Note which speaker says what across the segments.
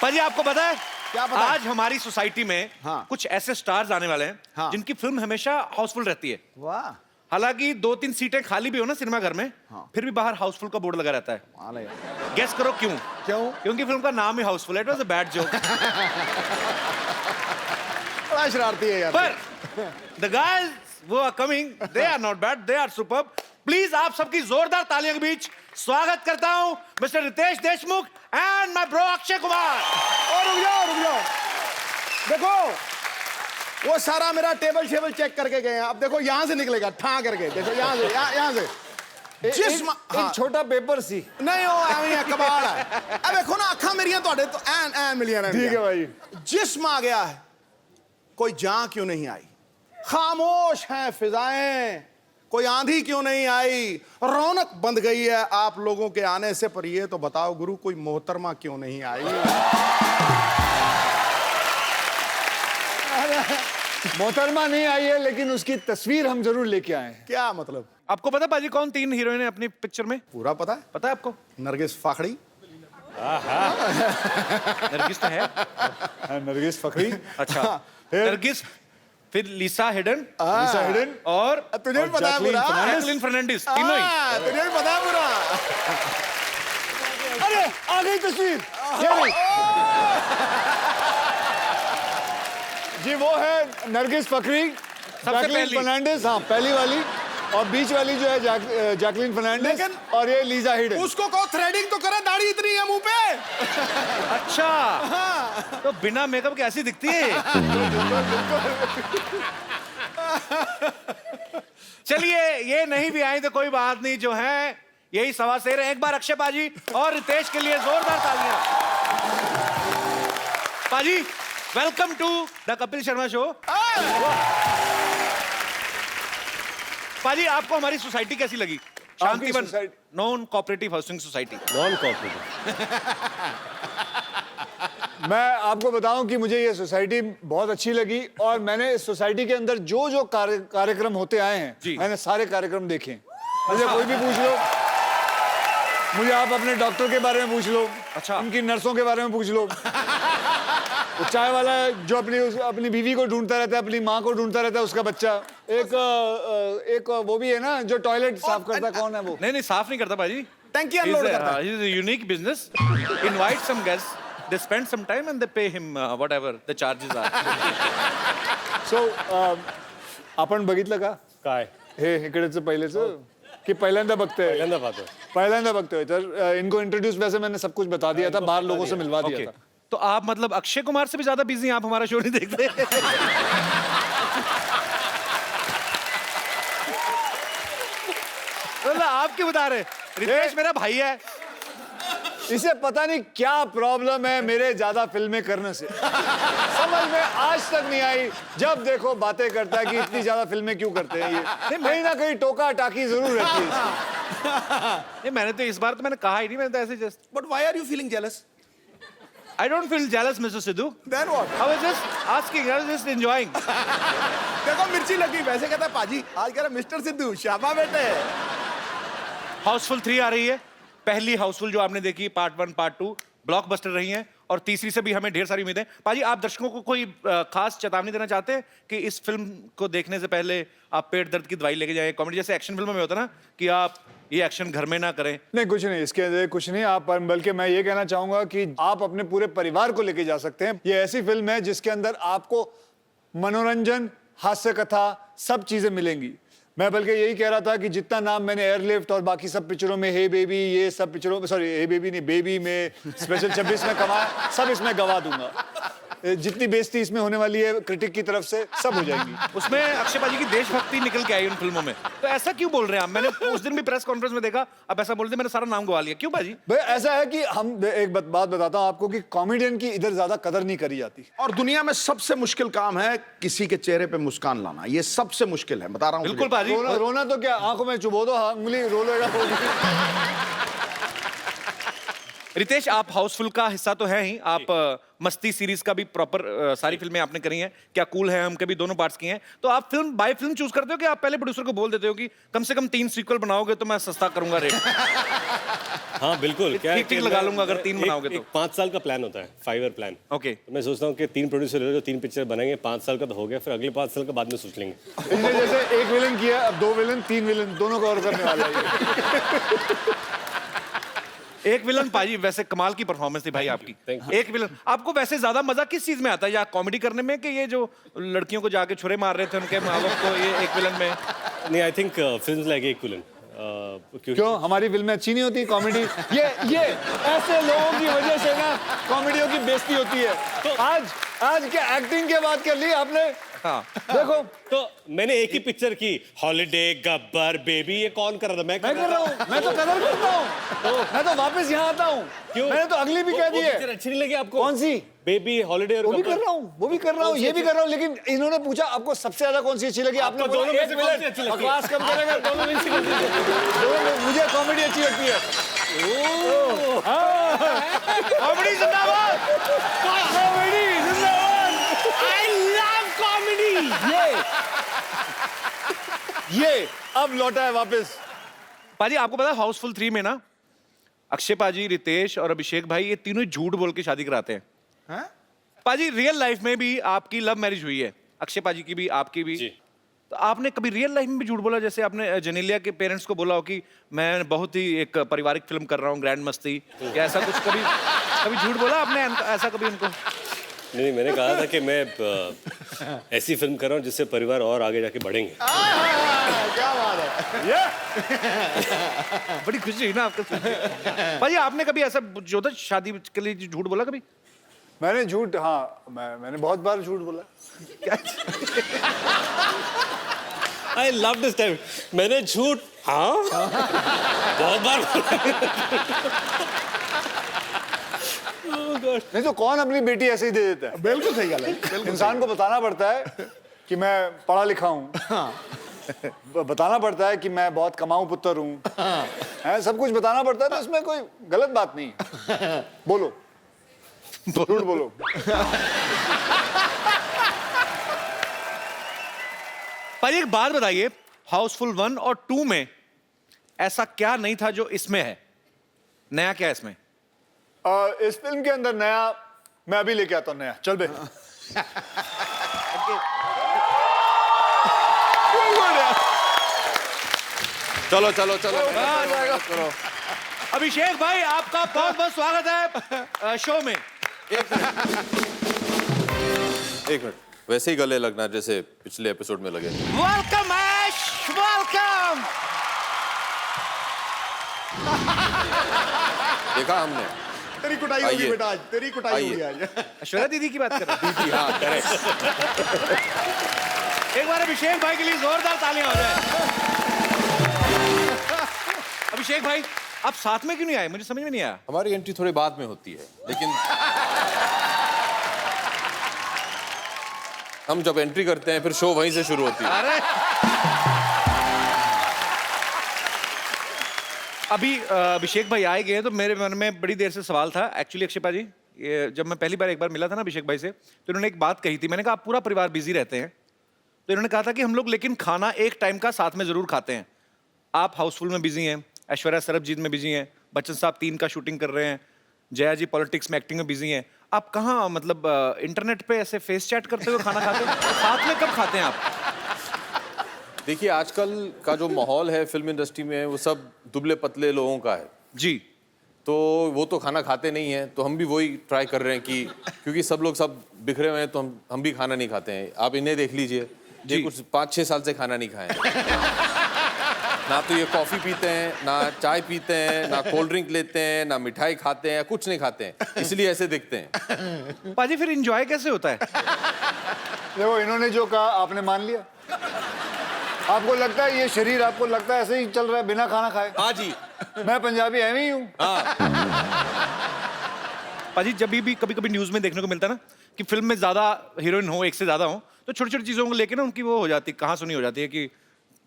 Speaker 1: पाजी आपको पता है
Speaker 2: क्या पता है?
Speaker 1: आज हमारी सोसाइटी में कुछ ऐसे स्टार्स आने वाले हैं जिनकी फिल्म हमेशा हाउसफुल रहती है।
Speaker 2: वाह।
Speaker 1: हालांकि 2-3 सीटें खाली भी हो ना सिनेमा घर में, फिर भी बाहर हाउसफुल का बोर्ड लगा रहता है। गेस करो क्यों? क्योंकि फिल्म का नाम ही हाउसफुल है। It was a bad joke.
Speaker 2: बड़ा शरारती है यार।
Speaker 1: पर द गाइज वो are coming, they are not bad, they are superb. Please आप सबकी जोरदार तालियों के बीच स्वागत करता हूं mister Ritesh Deshmukh and my bro Akshay Kumar.
Speaker 2: और रुक जाओ देखो, वो सारा मेरा टेबल चेक करके गए हैं। अब देखो यहाँ से निकलेगा ठा करके, देखो यहाँ से
Speaker 3: एक छोटा पेपर सी
Speaker 2: नहीं हो एवं कबाड़ है। अब देखो ना अखा मेरियां तोड़े तो एन मिलियन है।
Speaker 3: ठीक है भाई।
Speaker 2: जिस्म आ गया है, कोई जान क्यों नहीं आई? खामोश हैं फिजाएं, कोई आंधी क्यों नहीं आई? रौनक बंध गई है आप लोगों के आने से, पर ये तो बताओ गुरु कोई मोहतरमा क्यों नहीं आई?
Speaker 3: मोहतरमा नहीं आई है, लेकिन उसकी तस्वीर हम जरूर लेके आए हैं।
Speaker 2: क्या मतलब?
Speaker 1: आपको पता पाजी कौन 3 हीरोइन है अपनी पिक्चर में?
Speaker 2: पूरा पता है?
Speaker 1: पता है आपको?
Speaker 2: नरगिस फाखड़ी।
Speaker 1: नरगिस तो है।
Speaker 3: नरगिस फखरी।
Speaker 1: अच्छा नरगिस, फिर लिसा हिडन और
Speaker 2: तुझे भी पता है पूरा?
Speaker 1: जैकलिन फर्नांडिस, तीनों ही।
Speaker 2: तुझे भी पता है पूरा?
Speaker 3: अरे आ गई तस्वीर। जी वो है नरगिस फखरी, जैकलिन फर्नांडिस, हाँ पहली वाली, और बीच वाली जो है जैकलिन फर्नांडिस, और ये लीजा हिडन।
Speaker 2: उसको कहो थ्रेडिंग तो करे, दाढ़ी इतनी है मुंह पे।
Speaker 1: अच्छा तो बिना मेकअप के ऐसी दिखती है। चलिए ये नहीं भी आई तो कोई बात नहीं, जो है यही सवा शेर है। एक बार अक्षय पाजी और रितेश के लिए जोरदार तालियां। पाजी welcome to the Kapil Sharma show. पाजी आपको हमारी सोसाइटी कैसी लगी? Shantivan non cooperative housing society.
Speaker 3: Non cooperative. मैं आपको बताऊं कि मुझे ये सोसाइटी बहुत अच्छी लगी, और मैंने इस सोसाइटी के अंदर जो जो कार्यक्रम होते आए हैं मैंने सारे कार्यक्रम देखे हैं। मुझे कोई भी पूछ लो, मुझे आप अपने डॉक्टर के बारे में पूछ लो,
Speaker 1: अच्छा
Speaker 3: उनकी नर्सों के बारे में पूछ लो, वो चाय वाला जो अपनी बीवी को ढूंढता रहता है, अपनी माँ को ढूंढता रहता है, उसका बच्चा। एक वो भी है ना जो टॉयलेट साफ करता है, कौन है वो?
Speaker 1: नहीं साफ नहीं करता पाजी,
Speaker 2: टंकी अनलोड करता है।
Speaker 1: He is a unique business. Invite some guests, they spend some time and they pay him whatever the charges are.
Speaker 3: So आपण बघितलं का काय हे इकडेच पहिलेच कि पहिल्यांदा बघतोय तर इनको इंट्रोड्यूस वैसे मैंने सब कुछ बता दिया था, बाहर लोगों से मिलवा दिया था।
Speaker 1: तो आप मतलब अक्षय कुमार से भी ज्यादा बिजी हैं, आप हमारा शो नहीं देखते? मतलब आप क्यों बता रहे? रितेश मेरा भाई है,
Speaker 3: इसे पता नहीं क्या प्रॉब्लम है मेरे ज्यादा फिल्में करने से। समझ में आज तक नहीं आई। जब देखो बातें करता है कि इतनी ज्यादा फिल्में क्यों करते हैं ये। कहीं ना कहीं टोका टाकी जरूर रहती है।
Speaker 1: ये मैंने तो इस बार तो मैंने कहा ही नहीं, मैंने तो ऐसे just.
Speaker 2: But why are you feeling jealous?
Speaker 1: I don't feel jealous, Mr. Sidhu.
Speaker 2: Then what?
Speaker 1: I was just asking, I was just enjoying.
Speaker 2: देखो मिर्ची लगी, वैसे कहता है पाजी आज कह रहा मिस्टर सिद्धू शाबा बेटे।
Speaker 1: हाउसफुल 3 आ रही है। पहली हाउसफुल जो आपने देखी पार्ट 1 पार्ट 2 ब्लॉकबस्टर रही हैं, और तीसरी से भी हमें ढेर सारी उम्मीदें। पाजी आप दर्शकों को कोई खास चेतावनी देना चाहते हैं कि इस फिल्म को देखने से पहले आप पेट दर्द की दवाई लेके जाएं? कॉमेडी जैसे एक्शन फिल्मों में होता है ना कि आप ये एक्शन घर में ना करें।
Speaker 3: नहीं कुछ नहीं, इसके अंदर कुछ नहीं। आप बल्कि मैं ये कहना चाहूंगा कि आप अपने पूरे परिवार को लेके जा सकते हैं। ये ऐसी फिल्म है जिसके अंदर आपको मनोरंजन, हास्य कथा सब चीजें मिलेंगी। मैं बल्कि यही कह रहा था कि जितना नाम मैंने एयरलिफ्ट और बाकी सब पिक्चरों में, हे बेबी, ये सब पिक्चरों में, सॉरी हे बेबी नहीं, बेबी में, स्पेशल 26 में कमाया, सब इसमें गवा दूंगा। जितनी बेइज्जती इसमें होने वाली है क्रिटिक की तरफ से, सब हो जाएंगी।
Speaker 1: उसमें अक्षय पाजी की देशभक्ति निकल के आई उन फिल्मों में, तो ऐसा क्यों बोल रहे हैं आप? मैंने उस दिन भी प्रेस कॉन्फ्रेंस में देखा आप ऐसा बोलते, मैंने सारा नाम गवा लिया। क्यों पाजी?
Speaker 3: भाई ऐसा है कि हम एक बात बताता हूँ आपको कि कॉमेडियन की इधर ज्यादा कदर नहीं करी जाती।
Speaker 2: और दुनिया में सबसे मुश्किल काम है किसी के चेहरे पे मुस्कान लाना, ये सबसे मुश्किल है, बता रहा हूँ।
Speaker 1: बिल्कुल पाजी।
Speaker 3: रोना तो क्या, आंखों में चुबो दो, उंगली रो लेगा।
Speaker 1: रितेश, आप हाउसफुल का हिस्सा तो है ही, आप मस्ती सीरीज का भी प्रॉपर सारी फिल्में आपने करी हैं, क्या कूल है हम के भी दोनों पार्ट्स किए हैं, तो आप फिल्म बाय फिल्म चूज करते हो कि आप पहले प्रोड्यूसर को बोल देते हो कि कम से कम 3 सीक्वल बनाओगे तो मैं सस्ता करूंगा रेट?
Speaker 4: हाँ बिल्कुल, क्या है
Speaker 1: ठीक
Speaker 4: कि
Speaker 1: लगा
Speaker 4: मैं-
Speaker 1: लूंगा अगर 3 बनाओगे तो।
Speaker 4: 5 साल का प्लान होता है, 5 ईयर प्लान।
Speaker 1: ओके,
Speaker 4: तो मैं सोचता हूँ कि 3 प्रोड्यूसर ले लो, जो 3 पिक्चर बनाएंगे, 5 साल का तो हो गया, फिर अगले 5 साल का बाद में सोच लेंगे।
Speaker 3: इसने जैसे 1 विलन किया, अब 2 विलन 3 विलन दोनों कवर करने वाला है।
Speaker 1: एक विलन पाजी वैसे कमाल की परफॉर्मेंस थी भाई आपकी।
Speaker 4: thank you.
Speaker 1: एक विलन, आपको वैसे ज्यादा मजा किस चीज में आता है, या कॉमेडी करने में कि ये जो लड़कियों को जाके छुरे मार रहे थे उनके माँ बाप को, ये एक विलन में?
Speaker 4: नहीं, आई थिंक फिल्म लाइक एक विलन, क्योंकि
Speaker 3: क्यों हमारी फिल्में अच्छी नहीं होती कॉमेडी? ये ऐसे लोगों की वजह से ना कॉमेडियों की बेइज्जती होती है। तो आज क्या एक्टिंग की बात कर ली आपने?
Speaker 1: हाँ,
Speaker 3: देखो
Speaker 4: तो मैंने एक ही पिक्चर की, हॉलिडे, गब्बर, बेबी, ये कौन कर रहा था? मैं
Speaker 3: मैं कर रहा हूँ, मैं तो कदर करता हूँ, मैं तो वापस यहाँ आता हूँ।
Speaker 4: क्यों?
Speaker 3: मैंने तो अगली भी कह दी
Speaker 4: पिक्चर
Speaker 3: है।
Speaker 4: अच्छी नहीं लगी आपको?
Speaker 3: कौन सी?
Speaker 4: बेबी, हॉलिडे और
Speaker 3: वो भी
Speaker 4: गब्बर।
Speaker 3: कर रहा हूँ, वो भी कर रहा हूँ, ये भी कर रहा हूँ, लेकिन इन्होंने पूछा आपको सबसे ज्यादा कौन सी अच्छी लगी? आपने
Speaker 4: आपको
Speaker 3: बोला
Speaker 4: दोनों में
Speaker 3: एक
Speaker 4: से कौन सी
Speaker 3: विलन।
Speaker 4: अच्छी लगती है?
Speaker 3: बकवास कम करेगा, दोनों में से कौन सी अच्छी लगती है? दोनों में मुझे कॉमेडी अच्छी लगती है।
Speaker 1: कॉमेडी जिंदाबाद,
Speaker 3: कॉमेडी जिंदाबाद।
Speaker 4: I love comedy!
Speaker 3: ये अब लौटा है वापस।
Speaker 1: पाजी आपको पता है हाउसफुल 3 में ना अक्षय पाजी, रितेश और अभिषेक भाई ये तीनों ही झूठ बोल के शादी कराते हैं।
Speaker 2: हैं?
Speaker 1: पाजी रियल लाइफ में भी आपकी लव मैरिज हुई है, अक्षय पाजी की भी आपकी भी।
Speaker 4: जी।
Speaker 1: तो आपने कभी रियल लाइफ में भी झूठ बोला, जैसे आपने जेनेलिया के पेरेंट्स को बोला हो कि मैं बहुत ही एक पारिवारिक फिल्म कर रहा हूँ, ग्रैंड मस्ती, क्या ऐसा कुछ कभी कभी झूठ बोला आपने ऐसा कभी उनको?
Speaker 4: नहीं, मैंने कहा था कि मैं ऐसी फिल्म कर रहा हूँ जिससे परिवार और आगे जाके बढ़ेंगे।
Speaker 2: क्या बात है?
Speaker 1: बड़ी खुशी हुई ना आपको सुन के। पाजी आपने कभी ऐसा जो था शादी के लिए झूठ बोला कभी?
Speaker 3: मैंने झूठ, हाँ मैंने बहुत बार झूठ बोला।
Speaker 4: I love this time. मैंने झूठ, हाँ बहुत बार
Speaker 3: नहीं तो कौन अपनी बेटी ऐसे ही दे देता है?
Speaker 2: बिल्कुल सही गल है।
Speaker 3: इंसान को बताना पड़ता है कि मैं पढ़ा लिखा हूँ, बताना पड़ता है कि मैं बहुत कमाऊं पुत्र हूँ, है सब कुछ बताना पड़ता है, तो इसमें कोई गलत बात नहीं है। बोलो, झूठ बोलो।
Speaker 1: पर एक बात बताइए, हाउसफुल 1 और 2 में ऐसा क्या नहीं था जो इसमें है? नया क्या है इसमें?
Speaker 3: इस फिल्म के अंदर नया मैं अभी लेके आता हूँ नया। चल बे।
Speaker 2: चलो चलो चलो।
Speaker 1: अभिषेक भाई आपका बहुत बहुत स्वागत है शो में।
Speaker 5: एक मिनट, वैसे ही गले लगना जैसे पिछले एपिसोड में लगे।
Speaker 1: वेलकम ऐश, वेलकम।
Speaker 5: देखा हमने।
Speaker 2: तेरी कुटाई होगी
Speaker 5: आइए।
Speaker 2: बेटा आज, तेरी कुटाई
Speaker 5: आइए।
Speaker 2: होगी आज।
Speaker 1: ऐश्वर्या दीदी की बात कर रहे
Speaker 5: दीदी, हाँ करेक्ट।
Speaker 1: हैं। एक बार अभिषेक भाई के लिए जोरदार तालियां हो जाए। अभिषेक भाई आप साथ में क्यों नहीं आए, मुझे समझ में नहीं आया।
Speaker 5: हमारी एंट्री थोड़ी बाद में होती है, लेकिन हम जब एंट्री करते हैं फिर शो वहीं से शुरू होती है।
Speaker 1: अरे अभी अभिषेक भाई आए गए तो मेरे मन में बड़ी देर से सवाल था एक्चुअली। अक्षय पाजी, ये जब मैं पहली बार एक बार मिला था ना अभिषेक भाई से, तो इन्होंने एक बात कही थी। मैंने कहा आप पूरा परिवार बिजी रहते हैं, तो इन्होंने कहा था कि हम लोग लेकिन खाना एक टाइम का साथ में जरूर खाते हैं। आप हाउसफुल में बिजी हैं, ऐश्वर्या सरबजीत में बिजी हैं, बच्चन साहब 3 का शूटिंग कर रहे हैं, जया जी पॉलिटिक्स में एक्टिंग में बिजी हैं। आप कहाँ मतलब इंटरनेट पे ऐसे फेस चैट करते हुए खाना खाते हैं? साथ में कब खाते हैं आप?
Speaker 5: देखिए, आजकल का जो माहौल है फिल्म इंडस्ट्री में वो सब दुबले पतले लोगों का है,
Speaker 1: जी।
Speaker 5: तो वो तो खाना खाते नहीं है, तो हम भी वही ट्राई कर रहे हैं कि क्योंकि सब लोग सब बिखरे हुए हैं तो हम भी खाना नहीं खाते हैं। आप इन्हें देख लीजिए, ये कुछ 5-6 साल से खाना नहीं खाए हैं। ना तो ये कॉफी पीते हैं, ना चाय पीते हैं, ना कोल्ड ड्रिंक लेते हैं, ना मिठाई खाते हैं, कुछ नहीं खाते हैं, इसलिए ऐसे दिखते हैं।
Speaker 1: पाजी फिर एंजॉय कैसे होता है?
Speaker 3: देखो इन्होंने जो कहा आपने मान लिया। आपको लगता है ये शरीर, आपको लगता है ऐसे ही चल रहा है बिना खाना खाए?
Speaker 5: हाँ जी।
Speaker 3: मैं पंजाबी ऐਵੇਂ ही हूँ।
Speaker 1: पाजी जब भी कभी कभी न्यूज में देखने को मिलता है ना कि फिल्म में ज्यादा हीरोइन हो, एक से ज्यादा हो, तो छोटी छोटी चीजों को लेके ना उनकी वो हो जाती है, कहाँ सुनी हो जाती है कि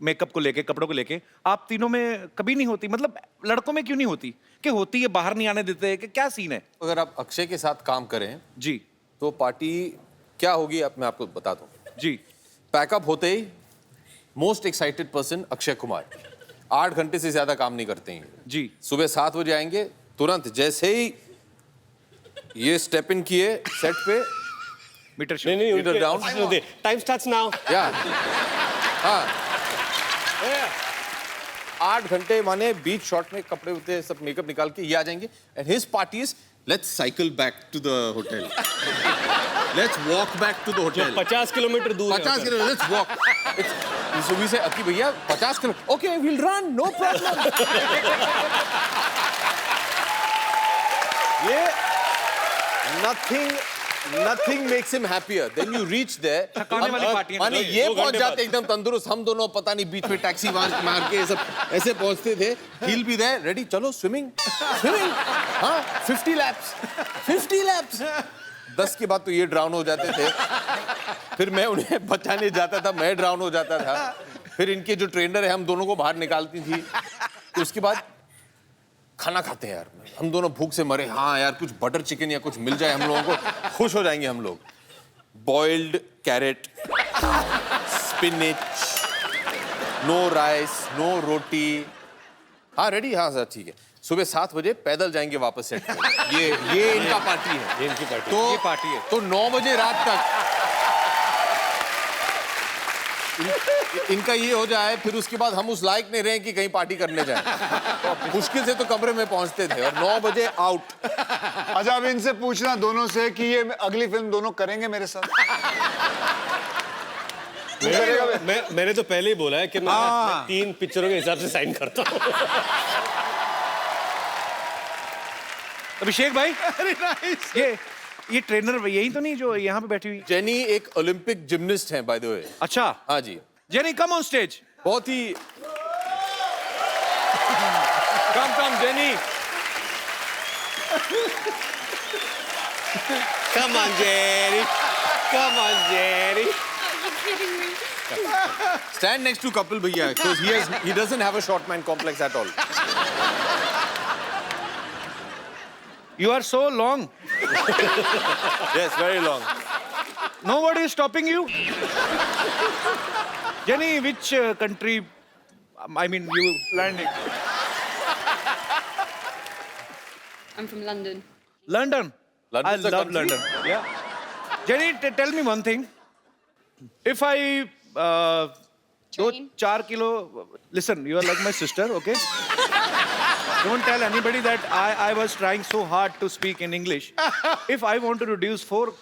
Speaker 1: मेकअप को लेके, कपड़ों को लेके, आप तीनों में कभी नहीं होती? मतलब लड़कों में क्यों नहीं होती? कि होती है, बाहर नहीं आने देते, कि क्या सीन है?
Speaker 5: अगर आप अक्षय के साथ काम करें
Speaker 1: जी
Speaker 5: तो पार्टी क्या होगी आप मैं आपको बता दूं।
Speaker 1: जी।
Speaker 5: पैकअप होते ही most excited person Akshay Kumar 8 घंटे से ज्यादा काम नहीं करते हैं।
Speaker 1: जी।
Speaker 5: सुबह 7 बजे आएंगे, तुरंत जैसे ही ये स्टेप इन किए सेट पे,
Speaker 1: मीटर
Speaker 4: नहीं नहीं
Speaker 5: Meter down.
Speaker 4: Time starts now.
Speaker 5: या हाँ 8 घंटे माने बीच शॉट में कपड़े होते सब मेकअप निकाल के ये आ जाएंगे and his party is let's cycle back to the hotel, let's walk back to the hotel.
Speaker 4: 50 kilometre दूर
Speaker 5: 50 किलोमीटर, लेट्स वॉक। सुबह से अकी भैया 50 kilometre, okay will run no problem. ये nothing makes him happier. Then you reach there.
Speaker 1: थकाने वाली पार्टी है।
Speaker 5: माने ये पहुंच जाते एकदम तंदुरुस्त, हम दोनों पता नहीं बीच में टैक्सी मार के सब ऐसे पहुंचते थे। He'll be there, ready, चलो स्विमिंग हाँ 50 laps 10 के बाद तो ये ड्राउन हो जाते थे, फिर मैं उन्हें बचाने जाता था, मैं ड्राउन हो जाता था, फिर इनके जो ट्रेनर है हम दोनों को बाहर निकालती थी, तो उसके बाद खाना खाते हैं यार, हम दोनों भूख से मरे, हाँ यार कुछ बटर चिकन या कुछ मिल जाए हम लोगों को खुश हो जाएंगे हम लोग। Boiled carrot, spinach, no rice, no roti, हाँ रेडी, हाँ सर ठीक है। सुबह 7 बजे पैदल जाएंगे वापस सेट पे। ये इनका पार्टी है,
Speaker 4: ये इनकी पार्टी।
Speaker 5: तो
Speaker 1: ये पार्टी है।
Speaker 5: तो 9 बजे रात तक इनका ये हो जाए, फिर उसके बाद हम उस लायक नहीं रहे कि कहीं पार्टी करने जाए। मुश्किल से तो कमरे में पहुंचते थे और 9 बजे आउट।
Speaker 3: अच्छा अब इनसे पूछना दोनों से कि ये अगली फिल्म दोनों करेंगे मेरे साथ?
Speaker 4: मैंने तो पहले ही बोला है कि मैं 3 पिक्चरों के हिसाब से साइन करता हूँ।
Speaker 1: अभिषेक भाई, ये ट्रेनर यही तो नहीं जो यहाँ पे बैठी हुई?
Speaker 5: जेनी एक ओलंपिक जिम्नास्ट है बाय द वे।
Speaker 1: अच्छा
Speaker 5: हाँ जी,
Speaker 1: जेनी कम ऑन स्टेज।
Speaker 5: बहुत ही कम jenny.
Speaker 4: Come on, Jerry. Come on, Jerry.
Speaker 5: Stand next to Kapil Bhaiya because he doesn't have a short man complex at all.
Speaker 1: You are so long.
Speaker 5: Yes, very long.
Speaker 1: Nobody is stopping you. Jenny, which country? I mean, you landing?
Speaker 6: I'm from London.
Speaker 1: London.
Speaker 5: London's
Speaker 1: I
Speaker 5: a
Speaker 1: love
Speaker 5: country?
Speaker 1: London. Yeah. Jenny, tell me one thing. If I
Speaker 6: Train.
Speaker 1: 4 kilo, listen, you are like my sister, okay? Don't tell anybody that I was trying so hard to speak in English. If I want to reduce 4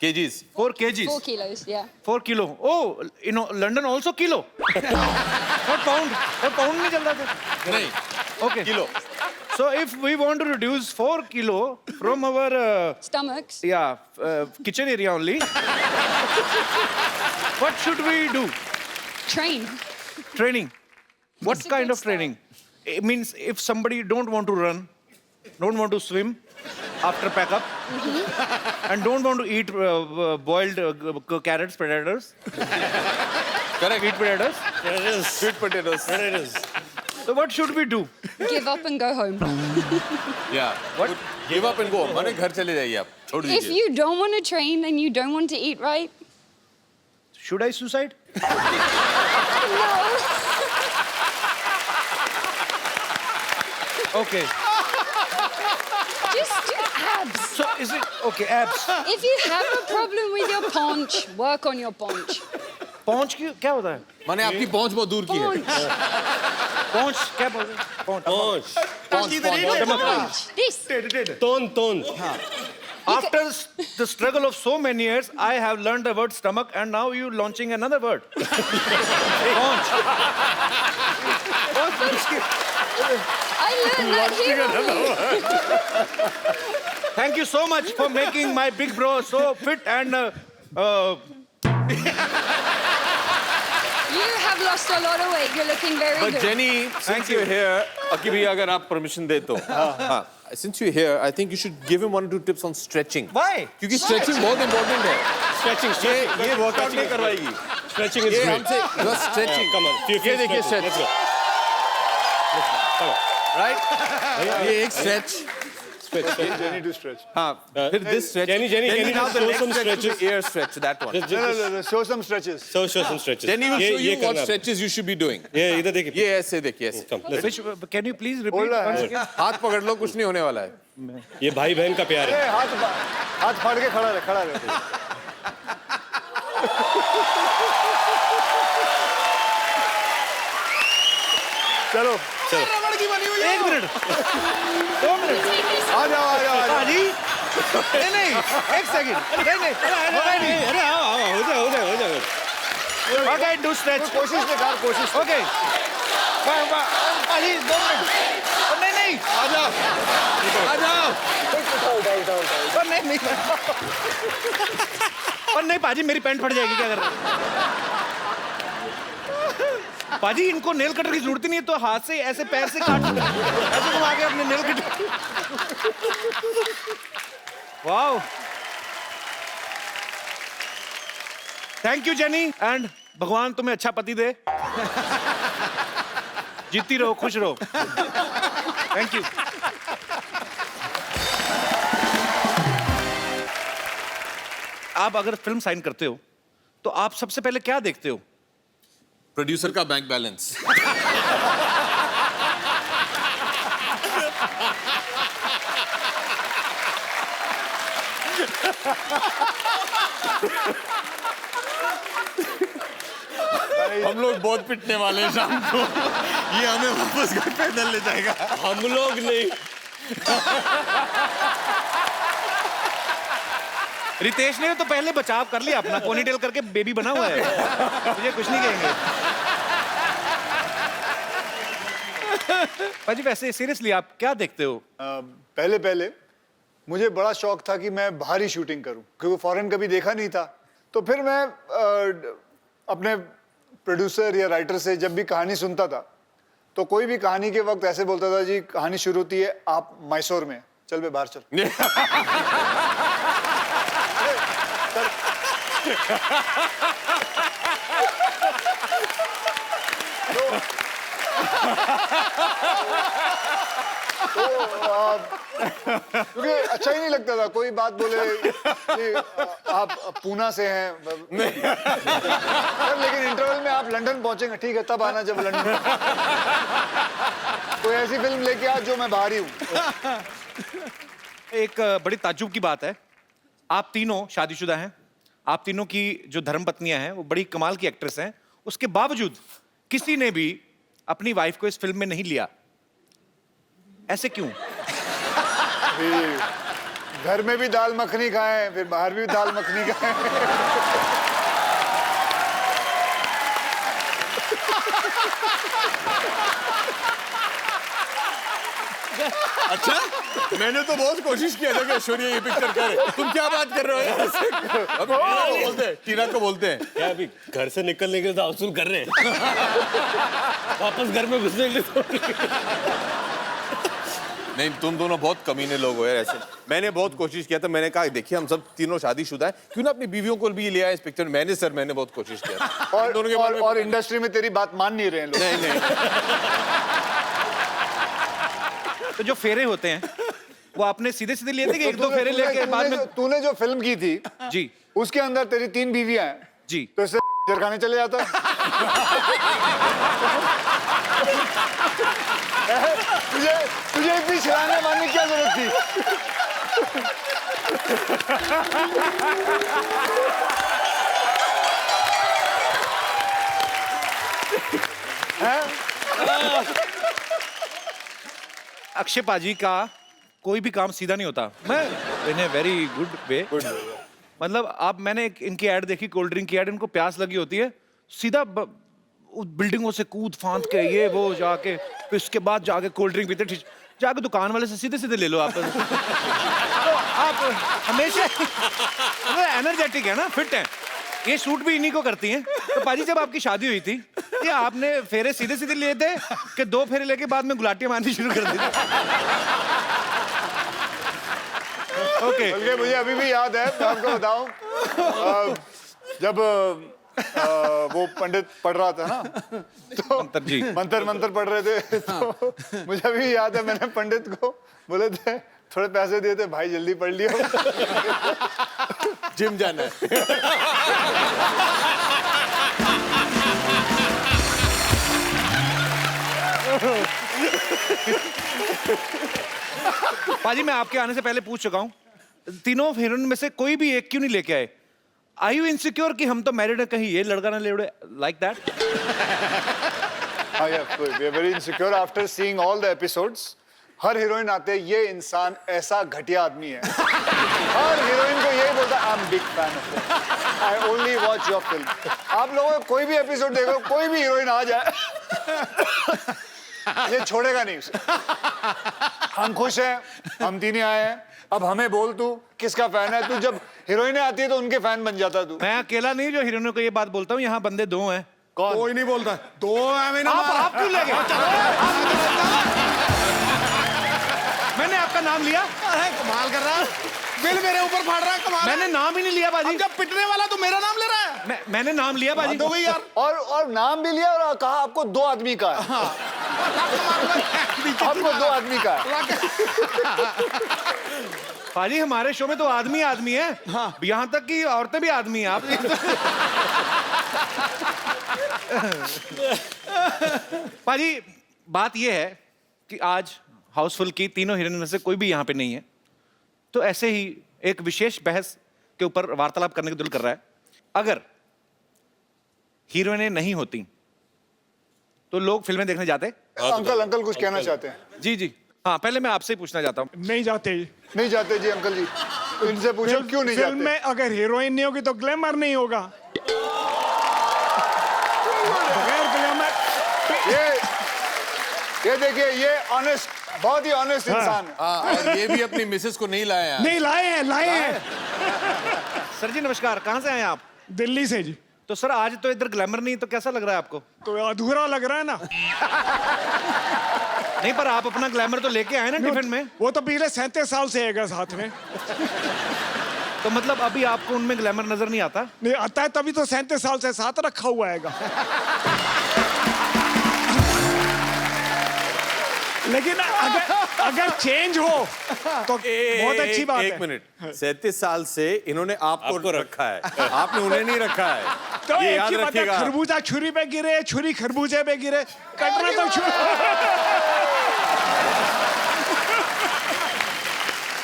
Speaker 5: kgs.
Speaker 1: 4 kgs.
Speaker 6: 4 kilos, yeah.
Speaker 1: 4 kilo. Oh, you know, London also kilo. Not pound. Not pound नहीं चलता था.
Speaker 5: नहीं,
Speaker 1: Okay.
Speaker 5: kilo.
Speaker 1: So if we want to reduce 4 kilo from our
Speaker 6: Stomachs.
Speaker 1: kitchen area only, what should we do?
Speaker 6: Train.
Speaker 1: Training. What
Speaker 6: It's a
Speaker 1: kind
Speaker 6: good
Speaker 1: of training? It means if somebody don't want to run, don't want to swim after pack up, and don't want to eat boiled carrots, potatoes,
Speaker 5: Correct.
Speaker 1: eat potatoes.
Speaker 5: Sweet potatoes.
Speaker 1: So what should we do?
Speaker 6: Give up and go home.
Speaker 5: Yeah. What? Give up and go. माने घर चले जाइए आप. छोड़
Speaker 6: If
Speaker 5: दीजिए.
Speaker 6: you don't want to train and you don't want to eat right,
Speaker 1: Should I suicide? Okay.
Speaker 6: just do abs.
Speaker 1: So is it okay? Abs.
Speaker 6: If you have a problem with your paunch, work on your paunch.
Speaker 1: पहुंच की क्या होता है?
Speaker 5: माने आपकी पहुंच बहुत दूर की है.
Speaker 6: Paunch.
Speaker 1: पहुंच क्या बोलते हैं? पहुंच.
Speaker 6: Paunch. This.
Speaker 4: तोन
Speaker 1: After the struggle of so many years, I have learned the word stomach, and now you launching another word. Paunch.
Speaker 6: I learned that here.
Speaker 1: Thank you so much for making my big bro so fit and.
Speaker 6: You have lost a lot of weight. You're looking very
Speaker 5: But
Speaker 6: good.
Speaker 5: Jenny, since you're here, अकी भैया अगर आप permission दे तो. हाँ. Since you're here, I think you should give him 1 or 2 tips on stretching.
Speaker 1: Why?
Speaker 5: क्योंकि stretching बहुत important है.
Speaker 4: Stretching
Speaker 5: ये workout नहीं करवाएगी.
Speaker 4: stretching is
Speaker 5: ये
Speaker 4: great.
Speaker 5: हमसे just stretching.
Speaker 4: Come on.
Speaker 5: ये देखिए stretch.
Speaker 4: Let's go. Come on.
Speaker 5: Right? ये एक stretch.
Speaker 3: Jenny to stretch.
Speaker 5: हाँ. फिर this stretch.
Speaker 4: Jenny, can you
Speaker 5: now
Speaker 4: just
Speaker 5: the
Speaker 4: show
Speaker 5: next
Speaker 4: some
Speaker 5: stretch
Speaker 4: stretches?
Speaker 5: is ear stretch. That one.
Speaker 4: Just,
Speaker 3: No, show some stretches.
Speaker 4: show some stretches.
Speaker 5: Then he will
Speaker 4: ये
Speaker 5: show you what
Speaker 4: करना है.
Speaker 5: stretches you should be doing.
Speaker 4: ये इधर देखिए.
Speaker 5: ये ऐसे देखिए ऐसे.
Speaker 4: Come, let's
Speaker 1: Which, can you please repeat
Speaker 3: Hold on.
Speaker 1: once again?
Speaker 5: हाथ पकड़ लो कुछ नहीं होने वाला है.
Speaker 4: ये भाई बहन का प्यार है.
Speaker 3: ए, हाथ फाड़ के खड़ा रहे. चलो
Speaker 2: रबड़ की बनी हुई है।
Speaker 1: 1 मिनट 2 मिनट
Speaker 3: आ जाओ
Speaker 1: पाजी नहीं 1 सेकंड नहीं
Speaker 4: अरे आओ हो जाओ.
Speaker 1: ओके डू स्ट्रेच
Speaker 3: कोशिश ने कर कोशिश
Speaker 1: ओके पाजी 2 मिनट नहीं
Speaker 5: आ जाओ.
Speaker 1: नहीं और नहीं पाजी मेरी पैंट फट जाएगी क्या कर रहे हो? पाजी इनको नेल कटर की जरूरत ही नहीं है तो हाथ से ऐसे पैर से काट ऐसे घुमा के अपने nail cutter wow thank you jenny and भगवान तुम्हें अच्छा पति दे जीती रहो खुश रहो थैंक यू आप अगर फिल्म साइन करते हो तो आप सबसे पहले क्या देखते हो
Speaker 5: प्रोड्यूसर का बैंक बैलेंस. हम लोग बहुत पिटने वाले हैं शाम को. ये हमें वापस घर पैदल ले जाएगा.
Speaker 4: हम लोग नहीं.
Speaker 1: रितेश ने तो पहले बचाव कर लिया अपना पोनीटेल करके बेबी बना हुआ है मुझे कुछ नहीं कहेंगे पाजी वैसे सीरियसली आप क्या देखते हो
Speaker 3: पहले मुझे बड़ा शौक था कि मैं बाहरी शूटिंग करूं क्योंकि फॉरेन कभी देखा नहीं था तो फिर मैं अपने प्रोड्यूसर या राइटर से जब भी कहानी सुनता था तो कोई भी कहानी के वक्त ऐसे बोलता था जी कहानी शुरू होती है आप मैसूर में चल बे बाहर चल क्योंकि अच्छा ही नहीं लगता था कोई बात बोले कि आप पूना से हैं लेकिन इंटरवल में आप लंदन पहुंचेंगे ठीक है तब आना जब लंदन कोई ऐसी फिल्म लेके आ जो मैं बाहरी हूँ
Speaker 1: एक बड़ी ताज्जुब की बात है आप तीनों शादीशुदा हैं आप तीनों की जो धर्म पत्नियां हैं वो बड़ी कमाल की एक्ट्रेस हैं उसके बावजूद किसी ने भी अपनी वाइफ को इस फिल्म में नहीं लिया ऐसे क्यों
Speaker 3: घर में भी दाल मखनी खाएं फिर बाहर भी दाल मखनी खाएं
Speaker 5: अच्छा मैंने तो बहुत कोशिश किया था कि ऐश्वर्या ये पिक्चर करे. तुम क्या बात कर रहे हो यार? टीना को बोलते हैं
Speaker 4: क्या अभी घर से निकलने के लिए हाउसफुल कर रहे हैं वापस घर में घुसने के लिए
Speaker 5: नहीं तुम दोनों बहुत कमीने लोग हो यार ऐसे. मैंने बहुत कोशिश किया था. मैंने कहा देखिए हम सब तीनों शादीशुदा हैं क्यों ना अपनी बीवियों को भी लिया इस पिक्चर में. मैंने बहुत कोशिश किया था. इन दोनों के बारे में
Speaker 3: और इंडस्ट्री में तेरी बात मान नहीं रहे हैं लोग
Speaker 5: नहीं
Speaker 1: तो जो फेरे होते हैं वो आपने सीधे सीधे लिए थे कि एक दो फेरे लेके बाद में
Speaker 3: तूने जो फिल्म की थी
Speaker 1: जी
Speaker 3: उसके अंदर तेरी 3 बीवियां हैं
Speaker 1: जी
Speaker 3: तो इससे जरखाने चले जाता तुझे इतनी छलांगे मारने की क्या जरूरत थी
Speaker 1: अक्षय पाजी का कोई भी काम सीधा नहीं होता मैं इन ए वेरी गुड वे मतलब आप मैंने इनकी ऐड देखी कोल्ड ड्रिंक की ऐड इनको प्यास लगी होती है सीधा उस बिल्डिंगों से कूद फांद के ये वो जाके फिर उसके बाद जाके कोल्ड ड्रिंक पीते जाके दुकान वाले से सीधे सीधे ले लो आप तो आप हमेशा एनर्जेटिक है ना फिट है ये शूट भी इन्हीं को करती हैं तो पाजी जब आपकी शादी हुई थी ये आपने फेरे सीधे सीधे लिए थे कि 2 फेरे लेके बाद में गुलाटियां मारनी शुरू कर दी ओके
Speaker 3: बल्कि मुझे अभी भी याद है मैं आपको बताऊं जब वो पंडित पढ़ रहा था ना, तो
Speaker 1: मंत्र जी।
Speaker 3: मंत्र पढ़ रहे थे, तो मुझे अभी याद है मैंने पंडित को बोले थे थोड़े पैसे दिए थे, भाई जल्दी पढ़ लियो।
Speaker 5: जिम जाना है।
Speaker 1: पाजी मैं आपके आने से पहले पूछ चुका हूँ, तीनों हीरोइन में से कोई भी एक क्यों नहीं लेके आए? Are you insecure कि हम तो मैरिड है, कहीं ये लड़का ना ले उड़े, like that?
Speaker 3: हाँ यार, we are very insecure after seeing all the episodes. Her heroine आते हैं, ये इंसान ऐसा घटिया आदमी है। हर हीरोइन को यही बोलता है, I'm big fan of it. I only watch your film. आप लोगों को कोई भी एपिसोड देखो, कोई भी हीरोइन आ जाए, ये छोड़ेगा नहीं उसे। हम खुश हैं, हम तीन आए हैं, अब हमें बोल तू किसका फैन है? तू जब हीरोइनें आती है तो उनके फैन बन जाता तू।
Speaker 1: मैं अकेला नहीं जो हीरोइनों को ये बात बोलता हूँ, यहाँ बंदे दो हैं।
Speaker 3: कौन?
Speaker 2: कोई नहीं बोलता, दो है मैंने।
Speaker 1: आप क्यों ले गए? मैंने आपका नाम लिया?
Speaker 2: अरे कमाल कर रहा है, बिल मेरे ऊपर फाड़ रहा है, कमाल है।
Speaker 1: मैंने नाम ही नहीं लिया बाजी।
Speaker 2: अब जब पिटने वाला तो मेरा नाम ले रहा है।
Speaker 1: मैंने नाम लिया बाजी।
Speaker 2: हो गई यार।
Speaker 3: और नाम भी लिया और कहा आपको 2 आदमी का है। आपको 2 आदमी का है।
Speaker 1: पाजी हमारे शो में तो आदमी आदमी है, यहाँ तक कि औरतें भी आदमी हैं। आप पाजी बात ये है कि आज हाउसफुल की तीनों हीरोइन में से कोई भी यहाँ पे नहीं है, तो ऐसे ही एक विशेष बहस के ऊपर वार्तालाप करने का दिल कर रहा है। अगर हीरोइनें नहीं होती तो लोग फिल्में देखने जाते?
Speaker 3: अंकल कुछ कहना चाहते हैं?
Speaker 1: जी जी हाँ, पहले मैं आपसे ही पूछना चाहता हूँ।
Speaker 7: नहीं जाते जी।
Speaker 3: नहीं जाते जी अंकल जी, इनसे पूछो क्यों नहीं
Speaker 7: फिल्म
Speaker 3: जाते?
Speaker 7: में अगर हीरोइन नहीं होगी तो ग्लैमर नहीं होगा। बगैर ग्लैमर
Speaker 3: ये देखिए, ये ऑनेस्ट, बहुत ही ऑनेस्ट इंसान है।
Speaker 5: हाँ, और ये भी अपनी मिसेस को नहीं लाए हैं।
Speaker 7: नहीं लाए हैं।
Speaker 1: सर जी नमस्कार, कहाँ से आए आप?
Speaker 7: दिल्ली से जी।
Speaker 1: तो सर आज तो इधर ग्लैमर नहीं, तो कैसा लग रहा है आपको?
Speaker 7: तो अधूरा लग रहा है ना।
Speaker 1: नहीं, पर आप अपना ग्लैमर तो लेके आए ना टिफिन में।
Speaker 7: वो तो पिछले 37 साल से है साथ में।
Speaker 1: तो मतलब अभी आपको उनमें ग्लैमर नजर नहीं आता?
Speaker 7: नहीं आता है, तभी तो 37 साल से साथ रखा हुआ है। लेकिन अगर चेंज हो तो बहुत अच्छी बात है।
Speaker 5: एक मिनट, 37 साल से इन्होंने आपको रखा है, आपने उन्हें नहीं रखा है।
Speaker 7: तो
Speaker 5: ये
Speaker 7: एक
Speaker 5: याद
Speaker 7: ही बात है,
Speaker 5: रखिएगा।
Speaker 7: खरबूजा छुरी पे गिरे, छुरी खरबूजे पे गिरे, कटना तो छुरी।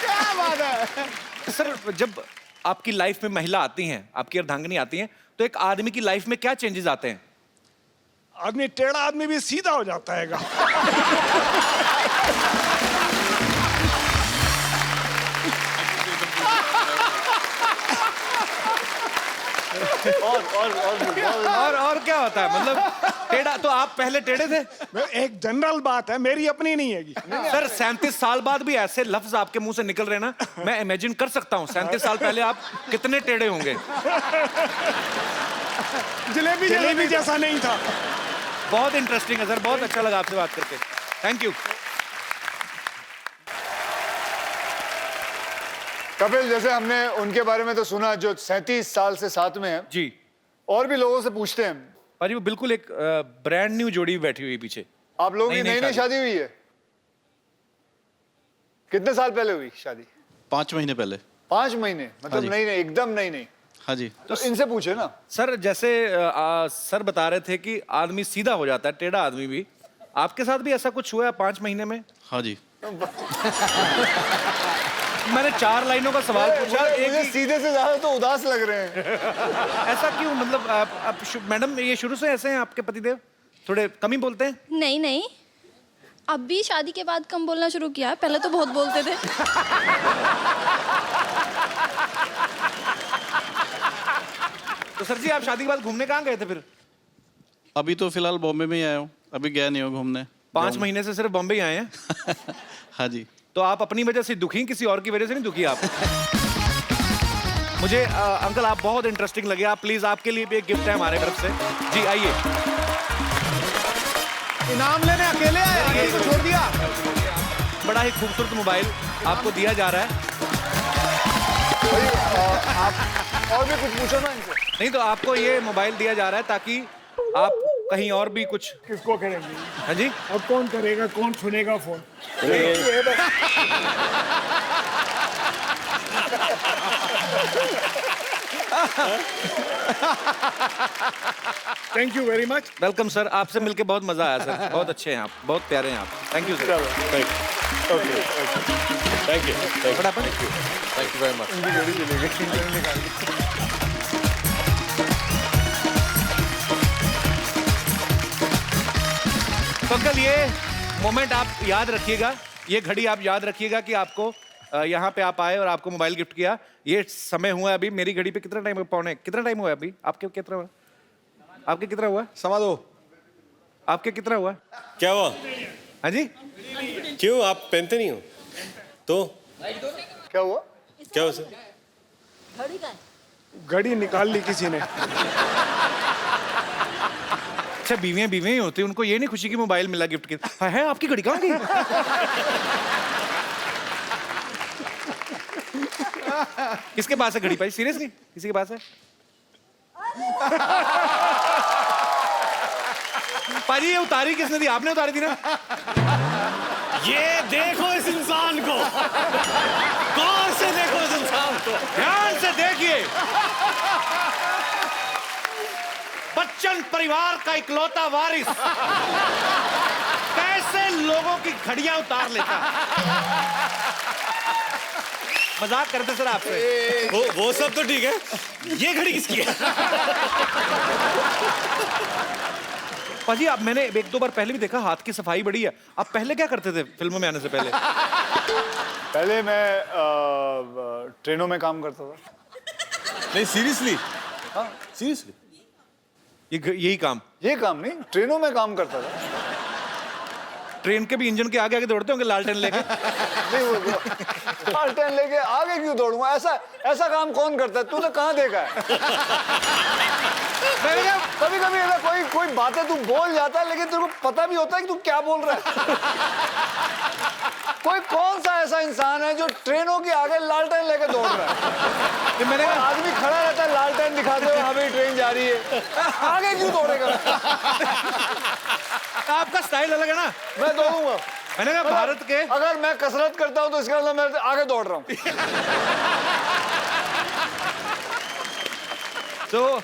Speaker 2: क्या बात है।
Speaker 1: सर जब आपकी लाइफ में महिला आती हैं, आपकी अर्धांगिनी आती हैं, तो एक आदमी की लाइफ में क्या चेंजेस आते हैं?
Speaker 7: आदमी टेढ़ा आदमी भी सीधा हो जाता है।
Speaker 1: और क्या होता है? मतलब टेढ़ा तो आप पहले टेढ़े थे?
Speaker 7: एक जनरल बात है, मेरी अपनी नहीं है।
Speaker 1: सर 37 साल बाद भी ऐसे लफ्ज आपके मुंह से निकल रहे ना, मैं इमेजिन कर सकता हूँ 37 साल पहले आप कितने टेढ़े होंगे।
Speaker 7: जलेबी जैसा नहीं था।
Speaker 1: बहुत इंटरेस्टिंग है सर, बहुत अच्छा लगा आपसे बात करके, थैंक यू।
Speaker 3: कपिल, जैसे हमने उनके बारे में तो सुना जो 37 साल से साथ में है
Speaker 1: जी।
Speaker 3: और भी लोगों से पूछते हैं।
Speaker 1: पाजी वो बिल्कुल एक ब्रांड न्यू जोड़ी बैठी हुई है पीछे।
Speaker 3: आप लोगों की नई शादी हुई है? कितने साल पहले हुई शादी?
Speaker 8: 5 महीने पहले।
Speaker 3: 5 महीने मतलब
Speaker 8: जी।
Speaker 3: नई, एकदम नई।
Speaker 8: हाँ जी।
Speaker 3: तो इनसे पूछे ना।
Speaker 1: सर जैसे सर बता रहे थे कि आदमी सीधा हो जाता है, टेढ़ा आदमी भी, आपके साथ भी ऐसा कुछ हुआ है 5 महीने में?
Speaker 8: हाँ जी।
Speaker 1: मैंने 4 लाइनों का सवाल पूछा,
Speaker 3: मुझे सीधे से ज्यादा तो उदास लग रहे हैं।
Speaker 1: ऐसा क्यों? मतलब आप मैडम ये शुरू से ऐसे हैं आपके पतिदेव? थोड़े कम ही बोलते हैं?
Speaker 9: नहीं, अब भी शादी के बाद कम बोलना शुरू किया है, पहले तो बहुत बोलते थे।
Speaker 1: तो सर जी आप शादी के बाद घूमने कहाँ गए थे फिर?
Speaker 8: अभी तो फिलहाल बॉम्बे में ही आया हूँ, अभी गया नहीं हूँ घूमने।
Speaker 1: 5 महीने से सिर्फ बॉम्बे ही आए हैं?
Speaker 8: हाँ जी।
Speaker 1: तो आप अपनी वजह से दुखी, किसी और की वजह से नहीं दुखी आप? मुझे अंकल आप बहुत इंटरेस्टिंग लगे, आप प्लीज, आपके लिए भी एक गिफ्ट है हमारे तरफ से। जी आइए।
Speaker 2: इनाम लेने अकेले आए, आगे को छोड़ दिया।
Speaker 1: बड़ा ही खूबसूरत मोबाइल आपको दिया जा रहा है।
Speaker 3: आप और भी कुछ पूछो ना इनसे।
Speaker 1: नहीं तो आपको ये मोबाइल दिया जा रहा है ताकि आप कहीं और भी कुछ।
Speaker 7: किसको करेंगे?
Speaker 1: हाँ जी,
Speaker 7: अब कौन करेगा, कौन सुनेगा phone? Thank you very much.
Speaker 1: Welcome sir, आपसे मिलके बहुत मजा आया सर, बहुत अच्छे हैं आप, बहुत प्यारे हैं आप। Thank you sir.
Speaker 4: Thank you.
Speaker 5: Thank you very much.
Speaker 1: तो अंकल ये मोमेंट आप याद रखिएगा, ये घड़ी आप याद रखिएगा कि आपको यहाँ पे आप आए और आपको मोबाइल गिफ्ट किया। ये समय हुआ है अभी, मेरी घड़ी पे कितना टाइम, पौने कितना टाइम हुआ है अभी? आपके कितना हुआ? आपके कितना हुआ?
Speaker 2: समा दो।
Speaker 1: आपके कितना हुआ?
Speaker 4: क्या हुआ?
Speaker 1: हाँ जी,
Speaker 4: क्यों आप पहनते नहीं हो? तो
Speaker 3: क्या हुआ?
Speaker 4: क्या हुआ सर?
Speaker 7: घड़ी निकाल ली किसी ने।
Speaker 1: अच्छा बीवियां ही होती हैं, उनको ये नहीं खुशी की मोबाइल मिला गिफ्ट की। है आपकी घड़ी कहाँ गई? किसके पास है घड़ी भाई? सीरियसली किसी के पास है? पाजी ये उतारी किसने दी? आपने उतारी थी ना?
Speaker 4: ये देखो इस इंसान को, गौर से देखो इस इंसान को,
Speaker 1: ध्यान से देखिए। बच्चन परिवार का इकलौता वारिस कैसे लोगों की घड़ियां उतार लेता। मजाक करते सर आपसे।
Speaker 4: वो सब तो ठीक है, ये घड़ी किसकी है?
Speaker 1: पाजी आप, मैंने एक दो बार पहले भी देखा, हाथ की सफाई बड़ी है। आप पहले क्या करते थे फिल्मों में आने से पहले?
Speaker 3: पहले मैं ट्रेनों में काम करता था।
Speaker 5: नहीं सीरियसली, हाँ सीरियसली,
Speaker 1: यही काम?
Speaker 3: ये काम नहीं, ट्रेनों में काम करता था।
Speaker 1: ट्रेन के भी इंजन के आगे आगे दौड़ते होंगे लालटेन लेके?
Speaker 3: नहीं वो लालटेन लेके आगे क्यों दौड़ूंगा? ऐसा काम कौन करता है? तूने कहाँ देखा है? कभी कभी ऐसा कोई बातें तू बोल जाता है लेकिन तेरे को पता भी होता है कि तू क्या बोल रहा है। कोई कौन सा ऐसा इंसान है जो ट्रेनों के आगे लालटेन लेके दौड़ रहा है? कि मैंने आदमी खड़ा रहता है लालटेन दिखाते हुए, हाँ भाई ट्रेन जा रही है, आगे क्यों दौड़ेगा?
Speaker 1: आपका स्टाइल अलग है ना।
Speaker 3: मैं दौड़ूंगा।
Speaker 1: मैंने कहा भारत के,
Speaker 3: अगर मैं कसरत करता हूं तो इसका मतलब मैं आगे दौड़ रहा हूं।
Speaker 1: तो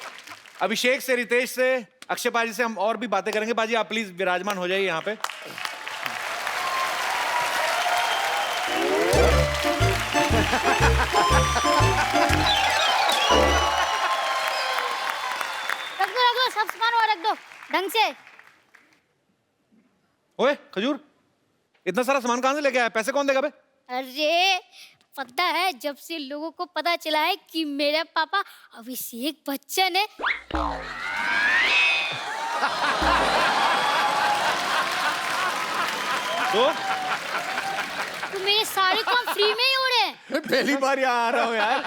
Speaker 1: अभिषेक से, रितेश से, अक्षय पाजी से हम और भी बातें करेंगे। पाजी आप प्लीज विराजमान हो जाइए यहाँ पे।
Speaker 10: रख दो सब सामान और रख दो ढंग से।
Speaker 1: ओए खजूर, इतना सारा सामान कहाँ से लेके आया? पैसे कौन देगा बे?
Speaker 10: अरे पता है, जब से लोगों को पता चला है कि मेरा पापा अभिषेक बच्चन है, तो मेरे सारे काम फ्री में ही हो रहे हैं।
Speaker 2: पहली बार यहाँ आ रहा हूँ यार।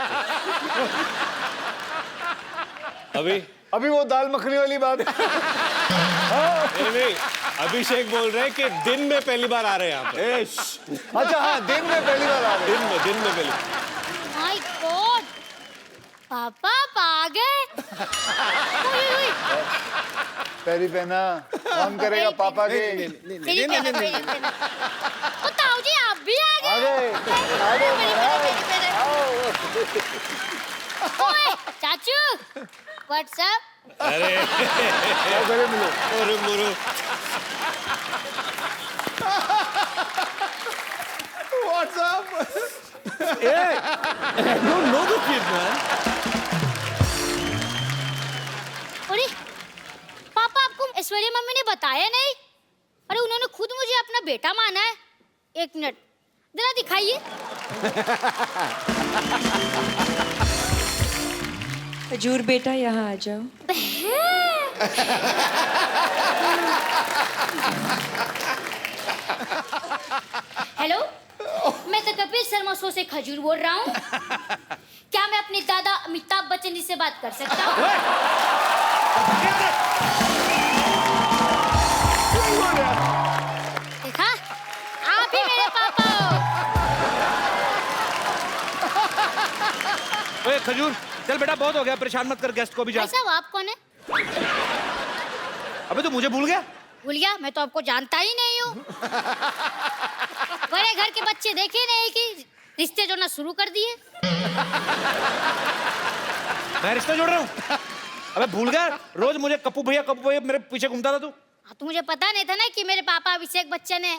Speaker 3: अभी वो दाल मखनी वाली बात।
Speaker 4: नहीं, अभिषेक बोल रहे हैं कि दिन में पहली बार आ रहे हैं यहाँ पे।
Speaker 3: अच्छा हाँ, दिन में पहली बार आ रहे हैं।
Speaker 4: दिन में पहली।
Speaker 10: माय गॉड, पापा आप आ गए।
Speaker 3: पैरी पहना, कौन करेगा पापा के?
Speaker 10: तो ताऊ जी आप भी आ गए। ओए चाचू, व्हाट्सएप?
Speaker 4: अरे मुरु
Speaker 10: अरे पापा, आपको ऐश्वर्या मम्मी ने बताया नहीं? अरे उन्होंने खुद मुझे अपना बेटा माना है। एक मिनट जरा दिखाइए।
Speaker 11: खजूर बेटा यहाँ आ जाओ।
Speaker 10: हेलो, मैं तो कपिल शर्मा शो से खजूर बोल रहा हूँ। क्या मैं अपने दादा अमिताभ बच्चन जी से बात कर सकता हूँ? देखा, आप ही मेरे पापा हो।
Speaker 1: ओए खजूर, चल बेटा बहुत हो गया, परेशान मत कर गेस्ट को भी जा।
Speaker 10: भाई साहब आप कौन है?
Speaker 1: अबे तू मुझे भूल गया?
Speaker 10: भूल गया? मैं तो आपको जानता ही नहीं हूँ। बड़े घर के बच्चे देखे नहीं कि रिश्ते जोड़ना शुरू कर दिए।
Speaker 1: मैं रिश्ता जोड़ रहा हूँ? अबे भूल गया? रोज मुझे कप्पू भैया मेरे पीछे घूमता था तू।
Speaker 10: हाँ, तो मुझे पता नहीं था ना कि मेरे पापा अभिषेक बच्चन है।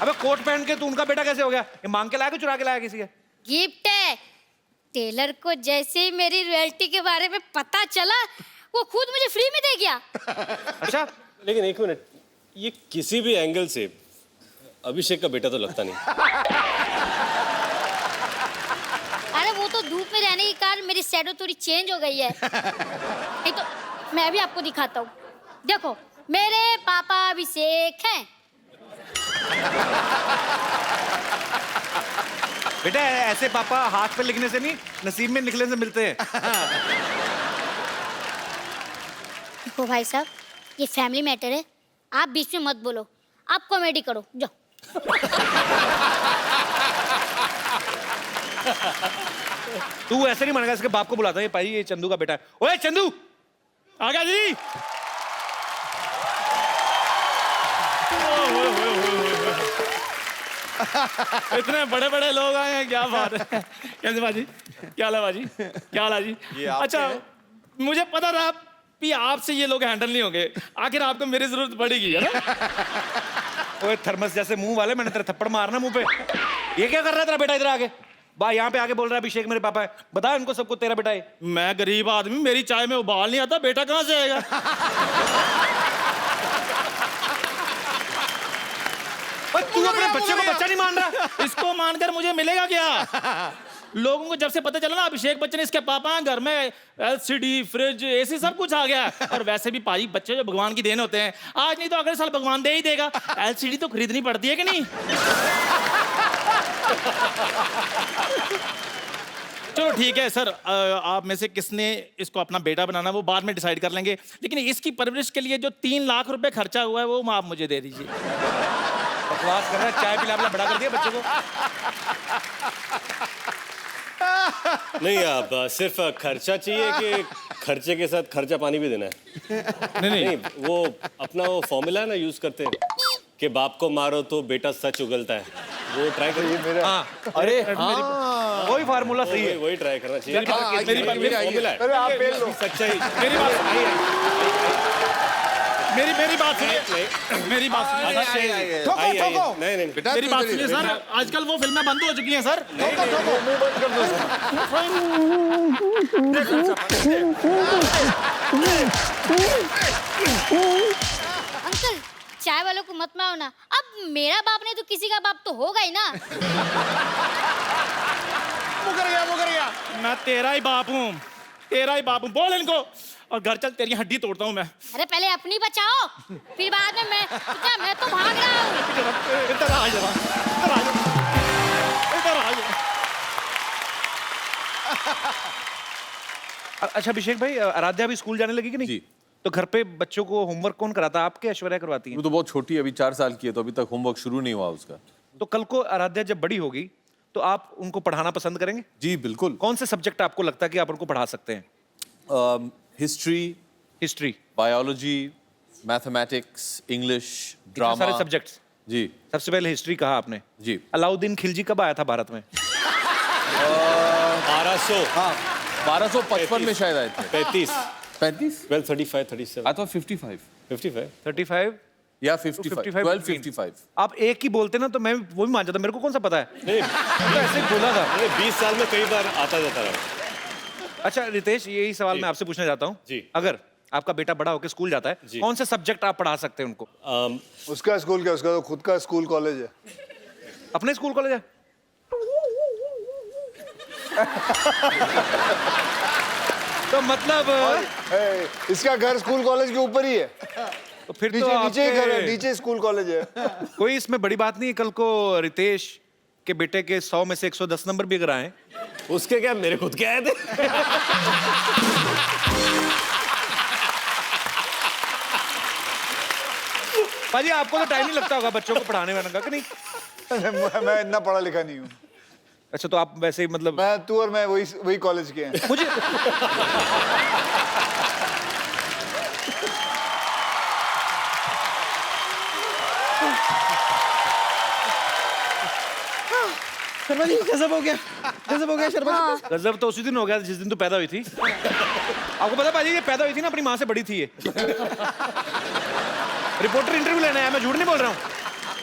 Speaker 1: अबे कोट पहन के तू उनका बेटा कैसे हो गया? ये मांग के लाया कि चुरा के लाया किसी के?
Speaker 10: गिफ्ट है। टेलर को जैसे ही मेरी रॉयल्टी के बारे में पता चला, वो खुद मुझे फ्री में दे गया।
Speaker 1: अच्छा
Speaker 4: लेकिन एक मिनट, ये किसी भी एंगल से अभिषेक का बेटा तो लगता नहीं।
Speaker 10: अरे वो तो धूप में रहने के कारण मेरी शैडो थोड़ी चेंज हो गई है। नहीं तो मैं भी आपको दिखाता हूँ। देखो मेरे पापा अभिषेक हैं।
Speaker 1: बेटा ऐसे पापा हाथ पे लिखने से नहीं, नसीब में निकलने से मिलते हैं।
Speaker 10: देखो भाई साहब, ये फैमिली मैटर है, आप बीच में मत बोलो। आप कॉमेडी करो, जाओ।
Speaker 1: तू ऐसे नहीं मानेगा, इसके बाप को बुलाता है। भाई ये चंदू का बेटा है। ओए चंदू
Speaker 7: आ गया जी। इतने बड़े बड़े लोग आए हैं, क्या बात है। कैसे बाजी, क्या हाल है बाजी, क्या हाल है जी? अच्छा मुझे पता था कि आपसे ये लोग हैंडल नहीं होंगे, आखिर आपको मेरी जरूरत पड़ेगी, है ना?
Speaker 1: ओए थर्मस जैसे मुंह वाले, मैंने तेरा थप्पड़ मारना मुंह पे। ये क्या कर रहा है तेरा बेटा इधर आके? बा यहाँ पे आके बोल रहा है अभिषेक मेरे पापा है। बता इनको सबको तेरा बेटा है।
Speaker 7: मैं गरीब आदमी, मेरी चाय में उबाल नहीं आता, बेटा कहाँ से आएगा?
Speaker 1: तू अपने बच्चे को बच्चा नहीं मान रहा?
Speaker 7: इसको मानकर मुझे मिलेगा क्या? लोगों को जब से पता चला ना अभिषेक बच्चन इसके पापा हैं, घर में एलसीडी, फ्रिज, एसी सब कुछ आ गया है। और वैसे भी पाजी बच्चे जो भगवान की देन होते हैं, आज नहीं तो अगले साल भगवान दे ही देगा। एलसीडी तो खरीदनी पड़ती है कि नहीं? चलो ठीक है सर, आप में से किसने इसको अपना बेटा बनाना वो बाद में डिसाइड कर लेंगे, लेकिन इसकी परवरिश के लिए जो 3 लाख रुपए खर्चा हुआ है वो आप मुझे दे दीजिए।
Speaker 1: बकवास कर रहा है, चाय पिला बड़ा कर दिया बच्चे को।
Speaker 4: नहीं, आप सिर्फ खर्चा चाहिए कि खर्चे के साथ खर्चा पानी भी देना है? नहीं, वो अपना वो फॉर्मूला है ना यूज करते हैं कि बाप को मारो तो बेटा सच उगलता है, वो ट्राई करिए। मेरा
Speaker 1: अरे हाँ, वही फार्मूला सही है,
Speaker 4: वही ट्राई करना चाहिए।
Speaker 7: मेरी बात
Speaker 4: फॉर्मूला है,
Speaker 3: अरे आप पेल लो।
Speaker 4: सच्चाई।
Speaker 7: मेरी बात सुनिए, मेरी बात सुनिए।
Speaker 4: नहीं
Speaker 7: मेरी बात सुनिए सर, आजकल वो फिल्में बंद हो चुकी हैं सर।
Speaker 10: अंकल चाय वालों को मत मारो ना। अब मेरा बाप नहीं तो किसी का बाप तो होगा ही ना।
Speaker 7: मुकर गया। मैं तेरा ही बाप हूँ, बोल इनको और घर चल, तेरी हड्डी तोड़ता हूँ मैं।
Speaker 10: अरे पहले अपनी बचाओ, फिर बाद में मैं तो भाग रहा हूँ।
Speaker 7: इधर आ जा।
Speaker 1: अच्छा अभिषेक भाई, आराध्या अभी स्कूल जाने लगी कि नहीं?
Speaker 5: जी।
Speaker 1: तो घर पे बच्चों को होमवर्क कौन कराता है? आपके ऐश्वर्या करवाती है?
Speaker 5: वो तो बहुत छोटी है, अभी 4 साल की है, तो अभी तक होमवर्क शुरू नहीं हुआ उसका।
Speaker 1: तो कल को आराध्या जब बड़ी होगी तो आप उनको पढ़ाना पसंद करेंगे?
Speaker 5: जी बिल्कुल।
Speaker 1: कौन से सब्जेक्ट आपको लगता है कि आप उनको पढ़ा सकते हैं?
Speaker 5: History, biology, mathematics, English, drama.
Speaker 1: सारे सब्जेक्ट्स।
Speaker 5: जी।
Speaker 1: सबसे पहले हिस्ट्री कहा आपने।
Speaker 5: जी।
Speaker 1: अलाउद्दीन खिलजी कब आया था भारत में?
Speaker 5: 1255 में शायद आए थे।
Speaker 4: 35
Speaker 5: 35
Speaker 4: 35 37
Speaker 5: आई थॉट 55
Speaker 1: 35
Speaker 5: या 55 1255।
Speaker 1: आप एक ही बोलते ना तो मैं वो भी मान जाता, मेरे को कौन सा पता है?
Speaker 4: नहीं,
Speaker 1: तो ऐसे ही बोला था।
Speaker 4: 20 साल में कई बार आता जाता रहा।
Speaker 1: अच्छा रितेश, यही सवाल मैं आपसे पूछना चाहता हूँ।
Speaker 4: जी।
Speaker 1: अगर आपका बेटा बड़ा होकर स्कूल जाता है, कौन से सब्जेक्ट आप पढ़ा सकते हैं उनको?
Speaker 3: उसका स्कूल क्या, उसका तो खुद का स्कूल कॉलेज है।
Speaker 1: अपने स्कूल कॉलेज है? तो मतलब
Speaker 3: इसका घर स्कूल कॉलेज के ऊपर ही है।
Speaker 1: तो फिर
Speaker 3: नीचे
Speaker 1: तो
Speaker 3: नीचे घर है,
Speaker 1: आपके-
Speaker 3: नीचे स्कूल कॉलेज है।
Speaker 1: कोई इसमें बड़ी बात नहीं है। कल को रितेश के बेटे के 100 में से 110 नंबर भी अगर आए,
Speaker 4: उसके क्या, मेरे खुद के आए थे।
Speaker 1: पाजी आपको तो टाइम नहीं लगता होगा बच्चों को पढ़ाने वाने का कि नहीं?
Speaker 3: मैं इतना पढ़ा लिखा नहीं हूँ।
Speaker 1: अच्छा तो आप वैसे ही मतलब
Speaker 3: तू और मैं वही कॉलेज के हैं।
Speaker 1: मुझे
Speaker 12: शर्मा जी गजब हो गया शर्मा जी।
Speaker 1: गजब तो उसी दिन हो गया जिस दिन तू पैदा हुई थी। आपको पता पाजी ये पैदा हुई थी ना अपनी माँ से बड़ी थी ये। रिपोर्टर इंटरव्यू लेने आया, मैं झूठ नहीं बोल रहा हूँ।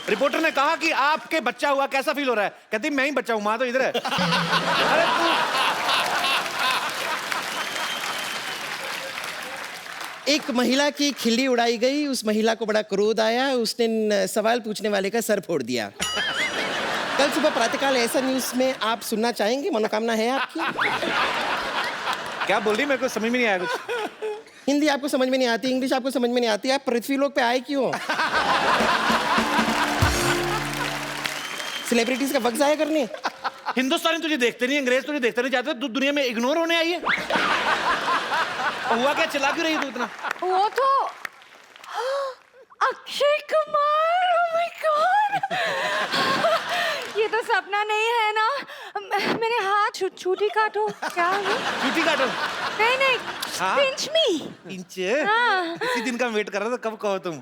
Speaker 1: रिपोर्टर ने कहा कि आपके बच्चा हुआ कैसा फील हो रहा है, कहती मैं ही बच्चा हूँ, माँ तो इधर है। अरे तू
Speaker 12: एक महिला की खिल्ली उड़ाई गई, उस महिला को बड़ा क्रोध आया, उसने सवाल पूछने वाले का सर फोड़ दिया। कल सुबह प्रातःकाल ऐसा न्यूज में आप सुनना चाहेंगे? मनोकामना है आपकी?
Speaker 1: क्या बोल रही, मेरे को समझ में नहीं आया कुछ।
Speaker 12: हिंदी आपको समझ में नहीं आती, इंग्लिश आपको समझ में नहीं आती, आप पृथ्वी लोक पे आए क्यों? सेलिब्रिटीज का वक्त जाया करने?
Speaker 1: हिंदुस्तानी तुझे देखते नहीं, अंग्रेज तुझे देखते नहीं चाहते, तू दुनिया में इग्नोर होने आई है। हुआ क्या, चिल्ला क्यों रही है तू इतना?
Speaker 11: वो तो Akshay Kumar, oh my God! ये तो सपना नहीं है ना? मेरे हाथ छूटी काटो। क्या है?
Speaker 1: छुट्टी काटो?
Speaker 11: नहीं
Speaker 1: हाँ?
Speaker 11: पिंच मी।
Speaker 1: पिंच?
Speaker 11: हाँ।
Speaker 1: इसी दिन का वेट कर रहा था, कब कहो तुम।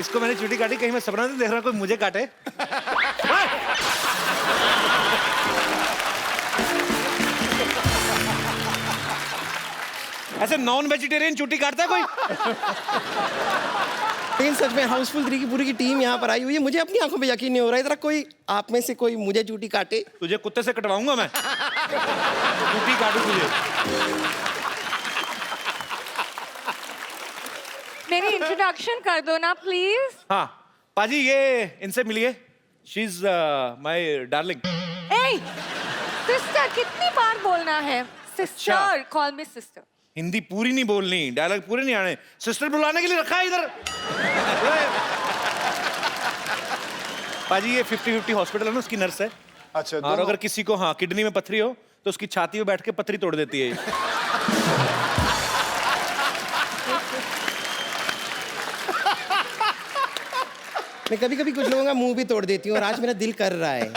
Speaker 1: इसको मैंने छुट्टी काटी, कहीं मैं सपना नहीं देख रहा कोई मुझे काटे। ऐसे नॉन वेजिटेरियन छुट्टी काटता है कोई?
Speaker 12: लेकिन सच में हाउसफुल 3 की पूरी की टीम यहाँ पर आई हुई है, मुझे अपनी आंखों पे यकीन नहीं हो रहा है। इधर कोई आप में से कोई मुझे चूटी काटे।
Speaker 1: तुझे कुत्ते से कटवाऊंगा मैं। छुट्टी काटू तुझे।
Speaker 11: मेरी इंट्रोडक्शन कर दो ना प्लीज।
Speaker 1: हाँ पाजी, ये इनसे मिलिए, she is my darling.
Speaker 11: A sister कितनी बार बोलना है? सिस्टर, कॉल मी सिस्टर।
Speaker 1: हिंदी पूरी नहीं बोलनी, डायलॉग पूरे नहीं आने, सिस्टर बुलाने के लिए रखा है इधर। पाजी ये 50-50 हॉस्पिटल है ना, उसकी नर्स है।
Speaker 3: अच्छा,
Speaker 1: और अगर किसी को हाँ किडनी में पथरी हो तो उसकी छाती में बैठ के पथरी तोड़ देती है।
Speaker 12: मैं कभी कभी कुछ लोगों का मुंह भी तोड़ देती हूँ और आज मेरा दिल कर रहा है।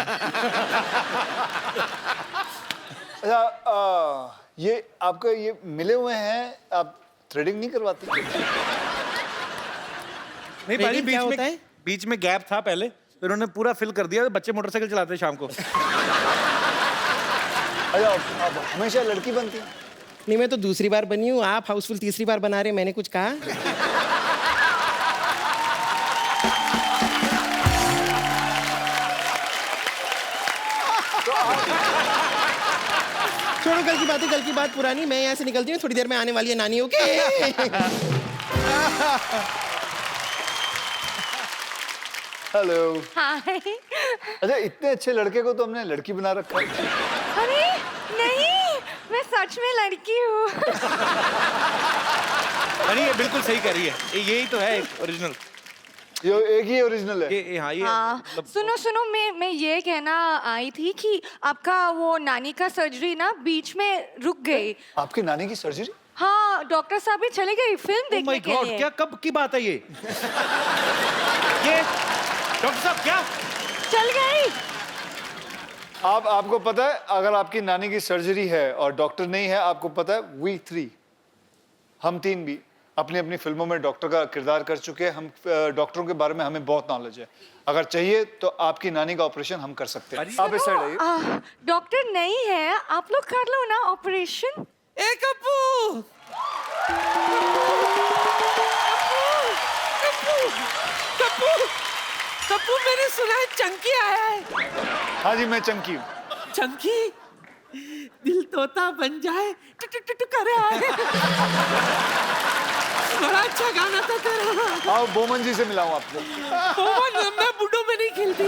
Speaker 3: अच्छा, ये आपका ये मिले हुए हैं, आप थ्रेडिंग नहीं करवाती?
Speaker 1: नहीं पाजी,
Speaker 12: क्या होता है?
Speaker 1: बीच में गैप था पहले, फिर उन्होंने पूरा फिल कर दिया। बच्चे मोटरसाइकिल चलाते हैं शाम को।
Speaker 3: अच्छा, आप हमेशा लड़की बनती हैं?
Speaker 12: नहीं, मैं तो दूसरी बार बनी हूँ, आप हाउसफुल तीसरी बार बना रहे, मैंने कुछ कहा? छोड़ो कल की बात है, कल की बात पुरानी। मैं यहाँ से निकलती हूँ, थोड़ी देर में आने वाली है नानी। Okay
Speaker 3: hello.
Speaker 11: हाय।
Speaker 3: अच्छा, इतने अच्छे लड़के को तो हमने लड़की बना रखा है।
Speaker 11: अरे नहीं, मैं सच में लड़की हूँ।
Speaker 1: नहीं ये बिल्कुल सही कह रही है, यही तो है ओरिजिनल।
Speaker 3: ये एक ही ओरिजिनल है।
Speaker 1: ये हाँ, ये
Speaker 11: हाँ, सुनो मैं ये कहना आई थी कि आपका वो नानी का सर्जरी ना बीच में रुक गई।
Speaker 3: आपकी नानी की सर्जरी?
Speaker 11: हाँ, डॉक्टर साहब भी चले गए फिल्म देखने के लिए।
Speaker 1: क्या कब की बात है ये? ये डॉक्टर साहब क्या
Speaker 11: चल गई?
Speaker 3: आपको पता है, अगर आपकी नानी की सर्जरी है और डॉक्टर नहीं है, आपको पता है वी 3 हम 3 भी अपनी अपनी फिल्मों में डॉक्टर का किरदार कर चुके हैं। हम डॉक्टरों के बारे में हमें बहुत नॉलेज है। अगर चाहिए तो आपकी नानी का ऑपरेशन हम कर सकते हैं। आप इस साइड आइए।
Speaker 11: डॉक्टर नहीं है, आप लोग कर लो ना ऑपरेशन।
Speaker 12: ए कप्पू, कप्पू मैंने सुना है चंकी आया है।
Speaker 3: हाँ जी, मैं चंकी हूँ।
Speaker 12: चंकी, दिल तोता बन जाए टुटुटुटु करे आए। बड़ा अच्छा गाना था तेरा।
Speaker 3: आओ बोमन जी से मिलाऊं आपको।
Speaker 12: बोमन, मैं बुड्ढों में नहीं खेलती।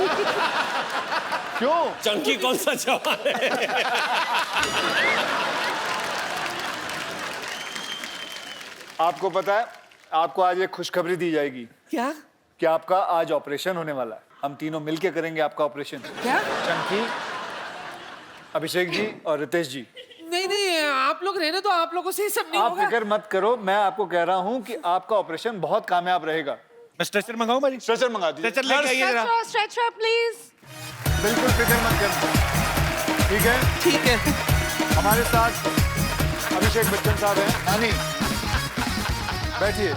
Speaker 3: क्यों?
Speaker 4: चंकी कौन सा जवान है?
Speaker 3: आपको पता है, आपको आज एक खुशखबरी दी जाएगी।
Speaker 12: क्या?
Speaker 3: कि आपका आज ऑपरेशन होने वाला है। हम तीनों मिलके करेंगे आपका ऑपरेशन।
Speaker 12: क्या?
Speaker 3: चंकी, अभिषेक जी और रितेश जी।
Speaker 12: नहीं, आप लोग रहने तो आप लोगों से ही सब नहीं
Speaker 3: आप
Speaker 12: होगा।
Speaker 3: फिक्र मत करो, मैं आपको कह रहा हूँ कि आपका ऑपरेशन बहुत कामयाब रहेगा।
Speaker 1: मैं स्ट्रेचर मंगाऊं भाई?
Speaker 3: स्ट्रेचर मंगा दीजिए।
Speaker 1: स्ट्रेचर लेके आइए जरा।
Speaker 11: Stretcher please.
Speaker 3: बिल्कुल फिक्र मत करना, ठीक है?
Speaker 12: ठीक है।
Speaker 3: हमारे साथ अभिषेक बच्चन साहब हैं। नानी बैठिए।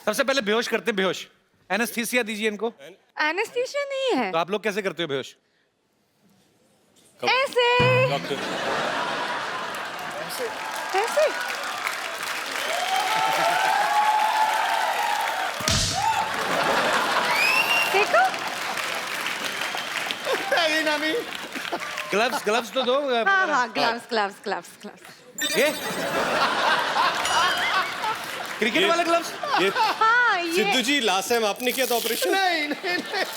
Speaker 1: सबसे पहले बेहोश करते हैं, बेहोश। एनेस्थीसिया दीजिए इनको।
Speaker 11: एनेस्थीसिया नहीं है।
Speaker 1: तो आप लोग कैसे करते हो बेहोश?
Speaker 11: ऐसे
Speaker 4: डॉक्टर
Speaker 11: ऐसे। देखो
Speaker 2: ये नानी
Speaker 1: ग्लव्स, ग्लव्स तो दो।
Speaker 11: हाँ हाँ ग्लव्स ग्लव्स ग्लव्स ग्लव्स।
Speaker 1: ये क्रिकेट वाले ग्लव्स?
Speaker 4: ये
Speaker 11: हाँ ये
Speaker 4: सिद्धू जी लास्ट टाइम आपने किया था ऑपरेशन?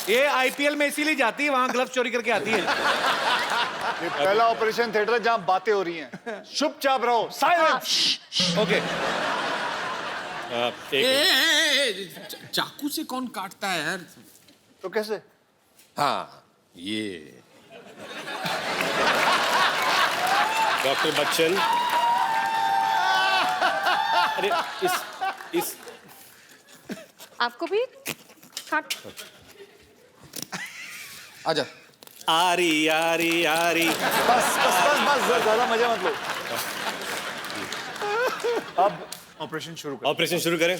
Speaker 1: ये आईपीएल में इसीलिए जाती है, वहां ग्लव्स चोरी करके आती है।
Speaker 3: ये पहला ऑपरेशन थिएटर है जहां बातें हो रही हैं। चुपचाप रहो, साइलेंस।
Speaker 1: ओके।
Speaker 5: चाकू से कौन काटता है यार?
Speaker 3: तो कैसे?
Speaker 5: हाँ ये
Speaker 4: डॉक्टर बच्चन, अरे इस
Speaker 11: आपको भी काट।
Speaker 5: आजा।
Speaker 4: आरी आरी आरी।
Speaker 3: बस बस बस बस, ज्यादा मजा मत लो। अब ऑपरेशन शुरू करें।
Speaker 4: ऑपरेशन शुरू करें।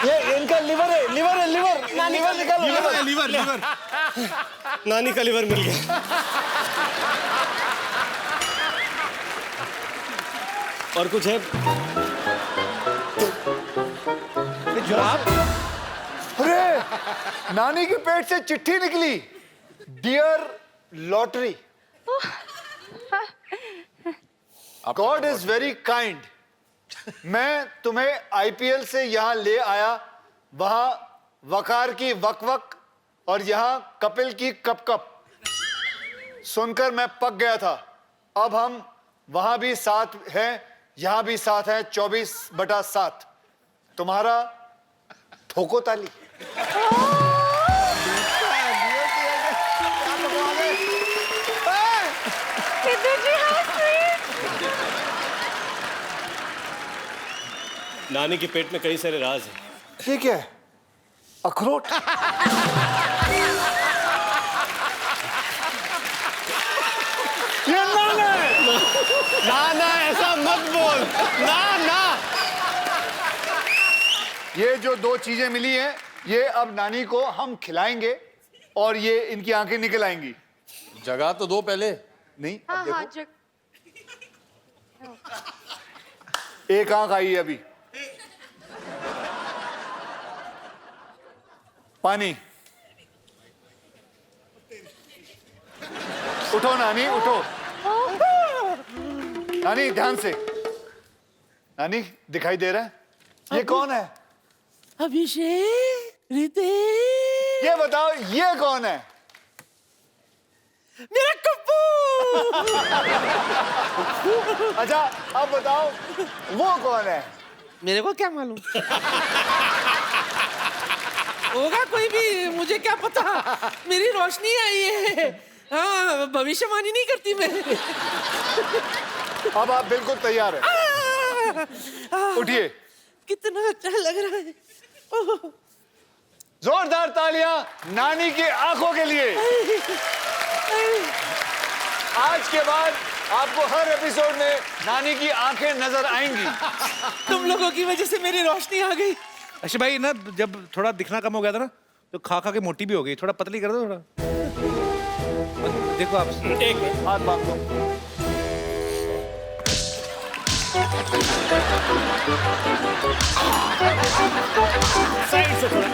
Speaker 3: ये इनका लिवर है, लिवर है, लिवर। नानी का निकालो।
Speaker 5: Liver liver.
Speaker 4: नानी का लिवर मिल गया। और कुछ है?
Speaker 1: जुराब?
Speaker 3: अरे नानी के पेट से चिट्ठी निकली। Dear lottery, god is very kind. मैं तुम्हें आईपीएल से यहाँ ले आया, वहां वकार की वक वक और यहाँ कपिल की कप कप सुनकर मैं पक गया था। अब हम वहां भी साथ हैं, यहाँ भी साथ हैं। 24/7 तुम्हारा ठोको ताली।
Speaker 11: सिद्धू जी how sweet।
Speaker 4: नानी के पेट में कई सारे राज हैं।
Speaker 3: ठीक है, अखरोट। ये नाना है।
Speaker 4: ना ऐसा मत बोल। ना
Speaker 3: ये जो दो चीजें मिली हैं, ये अब नानी को हम खिलाएंगे और ये इनकी आंखें निकल आएंगी।
Speaker 5: जगह तो दो पहले।
Speaker 3: नहीं,
Speaker 11: हाँ
Speaker 3: अब
Speaker 11: हाँ
Speaker 3: देखो, एक आंख आई है अभी। पानी। उठो नानी, उठो। नानी ध्यान से। नानी दिखाई दे रहा है? ये कौन है?
Speaker 12: अभिषेक, रितेश,
Speaker 3: ये बताओ, ये कौन है?
Speaker 12: मेरा कप्पू।
Speaker 3: अच्छा अब बताओ, वो कौन है?
Speaker 12: मेरे को क्या मालूम? होगा कोई भी, मुझे क्या पता। मेरी रोशनी आई है। हाँ, भविष्यवाणी नहीं करती मैं।
Speaker 3: अब आप बिल्कुल तैयार हैं? उठिए।
Speaker 12: कितना अच्छा लग रहा है। ओह,
Speaker 3: जोरदार तालियां नानी की आंखों के लिए। आज के बाद आपको हर एपिसोड में नानी की आंखें नजर आएंगी।
Speaker 12: तुम लोगों की वजह से मेरी रोशनी आ गई।
Speaker 1: अक्षय भाई ना, जब थोड़ा दिखना कम हो गया था ना, तो खा खा के मोटी भी हो गई। थोड़ा पतली कर दो थोड़ा। देखो आप,
Speaker 4: एक मिनट।
Speaker 3: हाथ बांध दो।
Speaker 4: साइड से थोड़ा।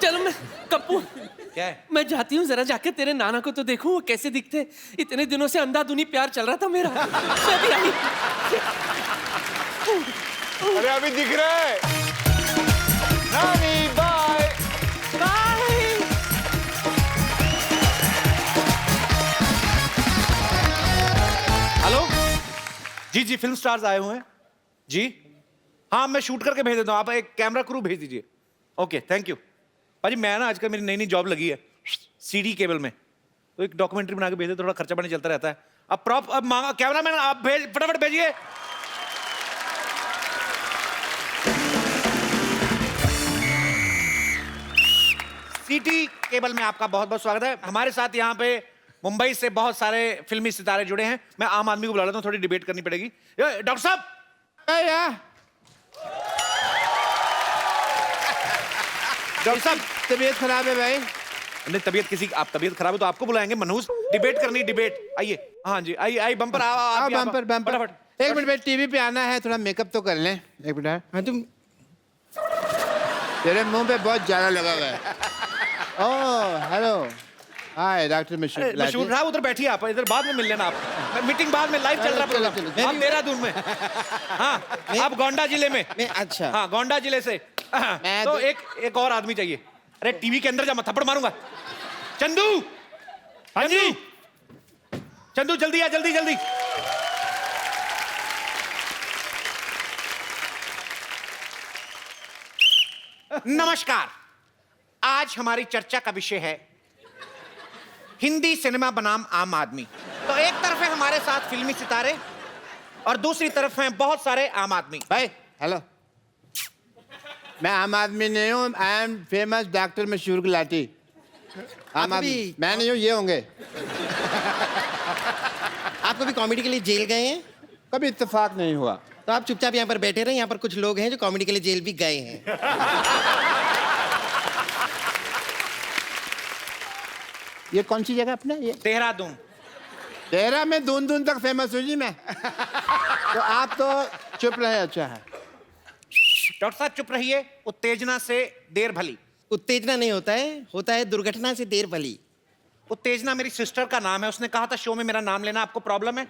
Speaker 12: चलो मैं कप्पू,
Speaker 1: क्या है?
Speaker 12: मैं जाती हूँ, जरा जाके तेरे नाना को तो देखूं वो कैसे दिखते। इतने दिनों से अंधाधुनी प्यार चल रहा था मेरा। मैं भी आई।
Speaker 3: अरे अभी दिख रहा है। नानी बाय
Speaker 12: बाय।
Speaker 1: हेलो जी, जी फिल्म स्टार्स आए हुए हैं जी। हाँ मैं शूट करके भेज देता हूँ, आप एक कैमरा क्रू भेज दीजिए। Okay thank you. भाजी मैं ना आजकल मेरी नई नई जॉब लगी है सीडी केबल में, तो एक डॉक्यूमेंट्री बना के भेज दे, थोड़ा खर्चा पानी चलता रहता है। अब प्रॉप अब मांगा कैमरामैन, आप भेज फटाफट भेजिए। सीटी केबल में आपका बहुत बहुत स्वागत है। हमारे साथ यहाँ पे मुंबई से बहुत सारे फिल्मी सितारे जुड़े हैं। मैं आम आदमी को बुला लेता हूँ, थोड़ी डिबेट करनी पड़ेगी। डॉक्टर साहब डॉक्टर साहब
Speaker 13: तबीयत खराब है भाई।
Speaker 1: नहीं तबीयत किसी, आप तबीयत खराब है तो आपको बुलाएंगे मनहूस, डिबेट करनी, डिबेट। आइए हाँ जी, आइए आइए बम्पर
Speaker 13: आओ बम्पर बम्पर।
Speaker 1: फटाफट
Speaker 13: एक मिनट भाई, टीवी पे आना है, थोड़ा मेकअप तो कर लें। एक मिनट। हाँ तुम, तेरे मुंह पे बहुत ज्यादा लगा हुआ है। ओह हेलो, हाय डॉक्टर
Speaker 1: मशहूर साहब, उधर बैठिए आप, इधर बाद में मिल लेना आप, मीटिंग बाद में, लाइव चल रहा प्रोग्राम। आप देहरादून में, हाँ आप गोंडा जिले में।
Speaker 12: अच्छा
Speaker 1: हाँ गोंडा जिले से। तो एक और आदमी चाहिए। अरे टीवी के अंदर जा, मैं थप्पड़ मारूंगा। चंदू, हाँ जी चंदू जल्दी आ, जल्दी जल्दी। नमस्कार, आज हमारी चर्चा का विषय है हिंदी सिनेमा बनाम आम आदमी। तो एक तरफ है हमारे साथ फिल्मी सितारे और दूसरी तरफ हैं बहुत सारे आम आदमी।
Speaker 13: भाई हेलो, मैं आम आदमी नहीं हूँ, आई एम फेमस डॉक्टर मशहूर गुलाटी। आम आदमी मैं नहीं हूँ, ये होंगे।
Speaker 12: आप कभी कॉमेडी के लिए जेल गए हैं?
Speaker 13: कभी इत्तेफाक नहीं हुआ।
Speaker 12: तो आप चुपचाप यहाँ पर बैठे रहे, यहाँ पर कुछ लोग हैं जो कॉमेडी के लिए जेल भी गए हैं।
Speaker 13: ये कौन सी जगह अपने? ये
Speaker 1: देहरादून।
Speaker 13: देहरा में दून दून तक फेमस हूँ जी मैं। तो आप तो चुप रहे, अच्छा है।
Speaker 1: डॉक्टर साहब चुप रहिए, उत्तेजना से देर भली।
Speaker 12: उत्तेजना नहीं होता है, होता है दुर्घटना से देर भली।
Speaker 1: उत्तेजना मेरी सिस्टर का नाम है, उसने कहा था शो में मेरा नाम लेना, आपको प्रॉब्लम है?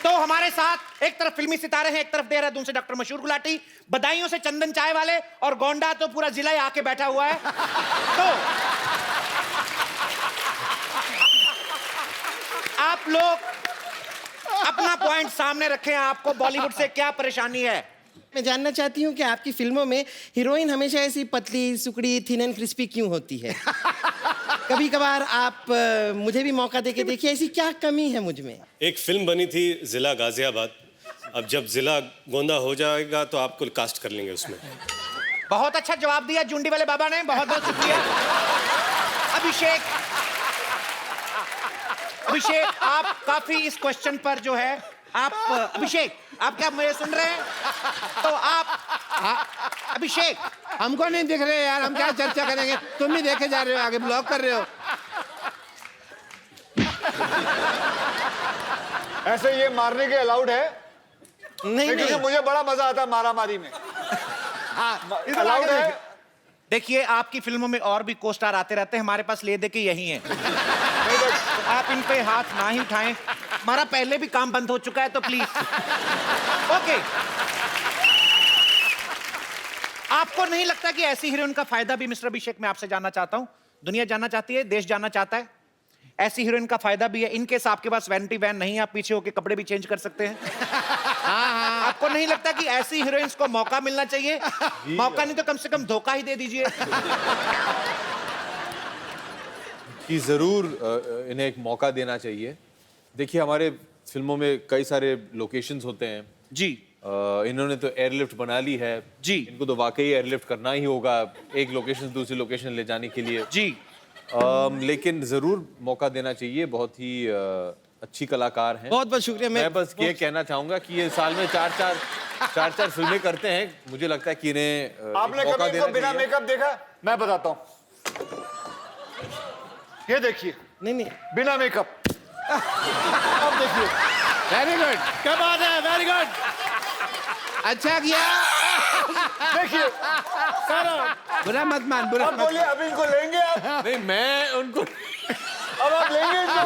Speaker 1: तो हमारे साथ एक तरफ फिल्मी सितारे हैं, एक तरफ देहरादून से डॉक्टर मशहूर गुलाटी, बदायूं से चंदन चाय वाले, और गोंडा तो पूरा जिला ही आके बैठा हुआ है। तो आप लोग अपना पॉइंट सामने रखें, आपको बॉलीवुड से क्या परेशानी है?
Speaker 12: मैं जानना चाहती हूँ कि आपकी फिल्मों में हीरोइन हमेशा ऐसी पतली सुकड़ी थिन एंड क्रिस्पी क्यों होती है? कभी कभार आप मुझे भी मौका देके देखिए, ऐसी क्या कमी है मुझ में?
Speaker 4: एक फिल्म बनी थी जिला गाजियाबाद, अब जब जिला गोंदा हो जाएगा तो आपको कास्ट कर लेंगे उसमें।
Speaker 1: बहुत अच्छा जवाब दिया जुंडी वाले बाबा ने, बहुत बहुत शुक्रिया। अभिषेक आप काफी इस क्वेश्चन पर जो है आप, अभिषेक आप क्या मुझे सुन रहे हैं? तो आप अभिषेक,
Speaker 13: हमको नहीं दिख रहे यार, हम क्या चर्चा करेंगे? तुम ही देखे जा रहे हो, आगे ब्लॉक कर रहे हो।
Speaker 3: ऐसे ये मारने के अलाउड है?
Speaker 12: नहीं
Speaker 3: क्योंकि मुझे बड़ा मजा आता है मारामारी में। अलाउड है?
Speaker 1: देखिए आपकी फिल्मों में और भी को स्टार आते रहते हैं, हमारे पास ले दे के यही है। तो आप इन पे हाथ ना ही उठाएं, हमारा पहले भी काम बंद हो चुका है, तो प्लीज। ओके, आपको नहीं लगता कि ऐसी हीरोइन का फायदा भी, मिस्टर अभिषेक मैं आपसे जानना चाहता हूं, दुनिया जानना चाहती है, देश जानना चाहता है, ऐसी हीरोइन का फायदा भी है? इनकेस आपके पास वैनिटी वैन नहीं है, आप पीछे होके कपड़े भी चेंज कर सकते हैं। आपको नहीं लगता कि ऐसी हीरोइंस को मौका मिलना चाहिए? मौका नहीं तो कम से कम धोखा ही दे दीजिए।
Speaker 5: कि ज़रूर इन्हें एक मौका देना चाहिए। देखिए हमारे फिल्मों में कई सारे लोकेशंस होते हैं
Speaker 1: जी।
Speaker 5: इन्होंने तो एयरलिफ्ट बना ली है
Speaker 1: जी,
Speaker 5: इनको तो वाकई एयरलिफ्ट करना ही होगा एक लोकेशन से दूसरी लोकेशन ले जाने के लिए
Speaker 1: जी।
Speaker 5: लेकिन ज़रूर मौका देना चाहिए, बहुत ही अच्छी कलाकार हैं।
Speaker 12: बहुत बहुत शुक्रिया।
Speaker 5: मैं बस ये कहना चाहूंगा कि ये साल में चार फिल्में करते हैं, मुझे लगता है कि इन्हें
Speaker 3: आपने
Speaker 5: मौका
Speaker 3: कभी इनको
Speaker 5: देना
Speaker 3: बिना
Speaker 5: चाहिए।
Speaker 3: मेकअप देखा? मैं बताता हूँ, ये देखिए।
Speaker 12: नहीं
Speaker 3: बिना मेकअप। अब देखिए।
Speaker 13: वेरी गुड,
Speaker 7: क्या बात है, वेरी गुड,
Speaker 13: अच्छा किया।
Speaker 3: देखिए
Speaker 13: बुरा मत मान, बुरा
Speaker 3: अब
Speaker 13: मत
Speaker 3: बोलिए, अभी इनको लेंगे आप?
Speaker 5: नहीं मैं उनको
Speaker 3: अब आप लेंगे इनको?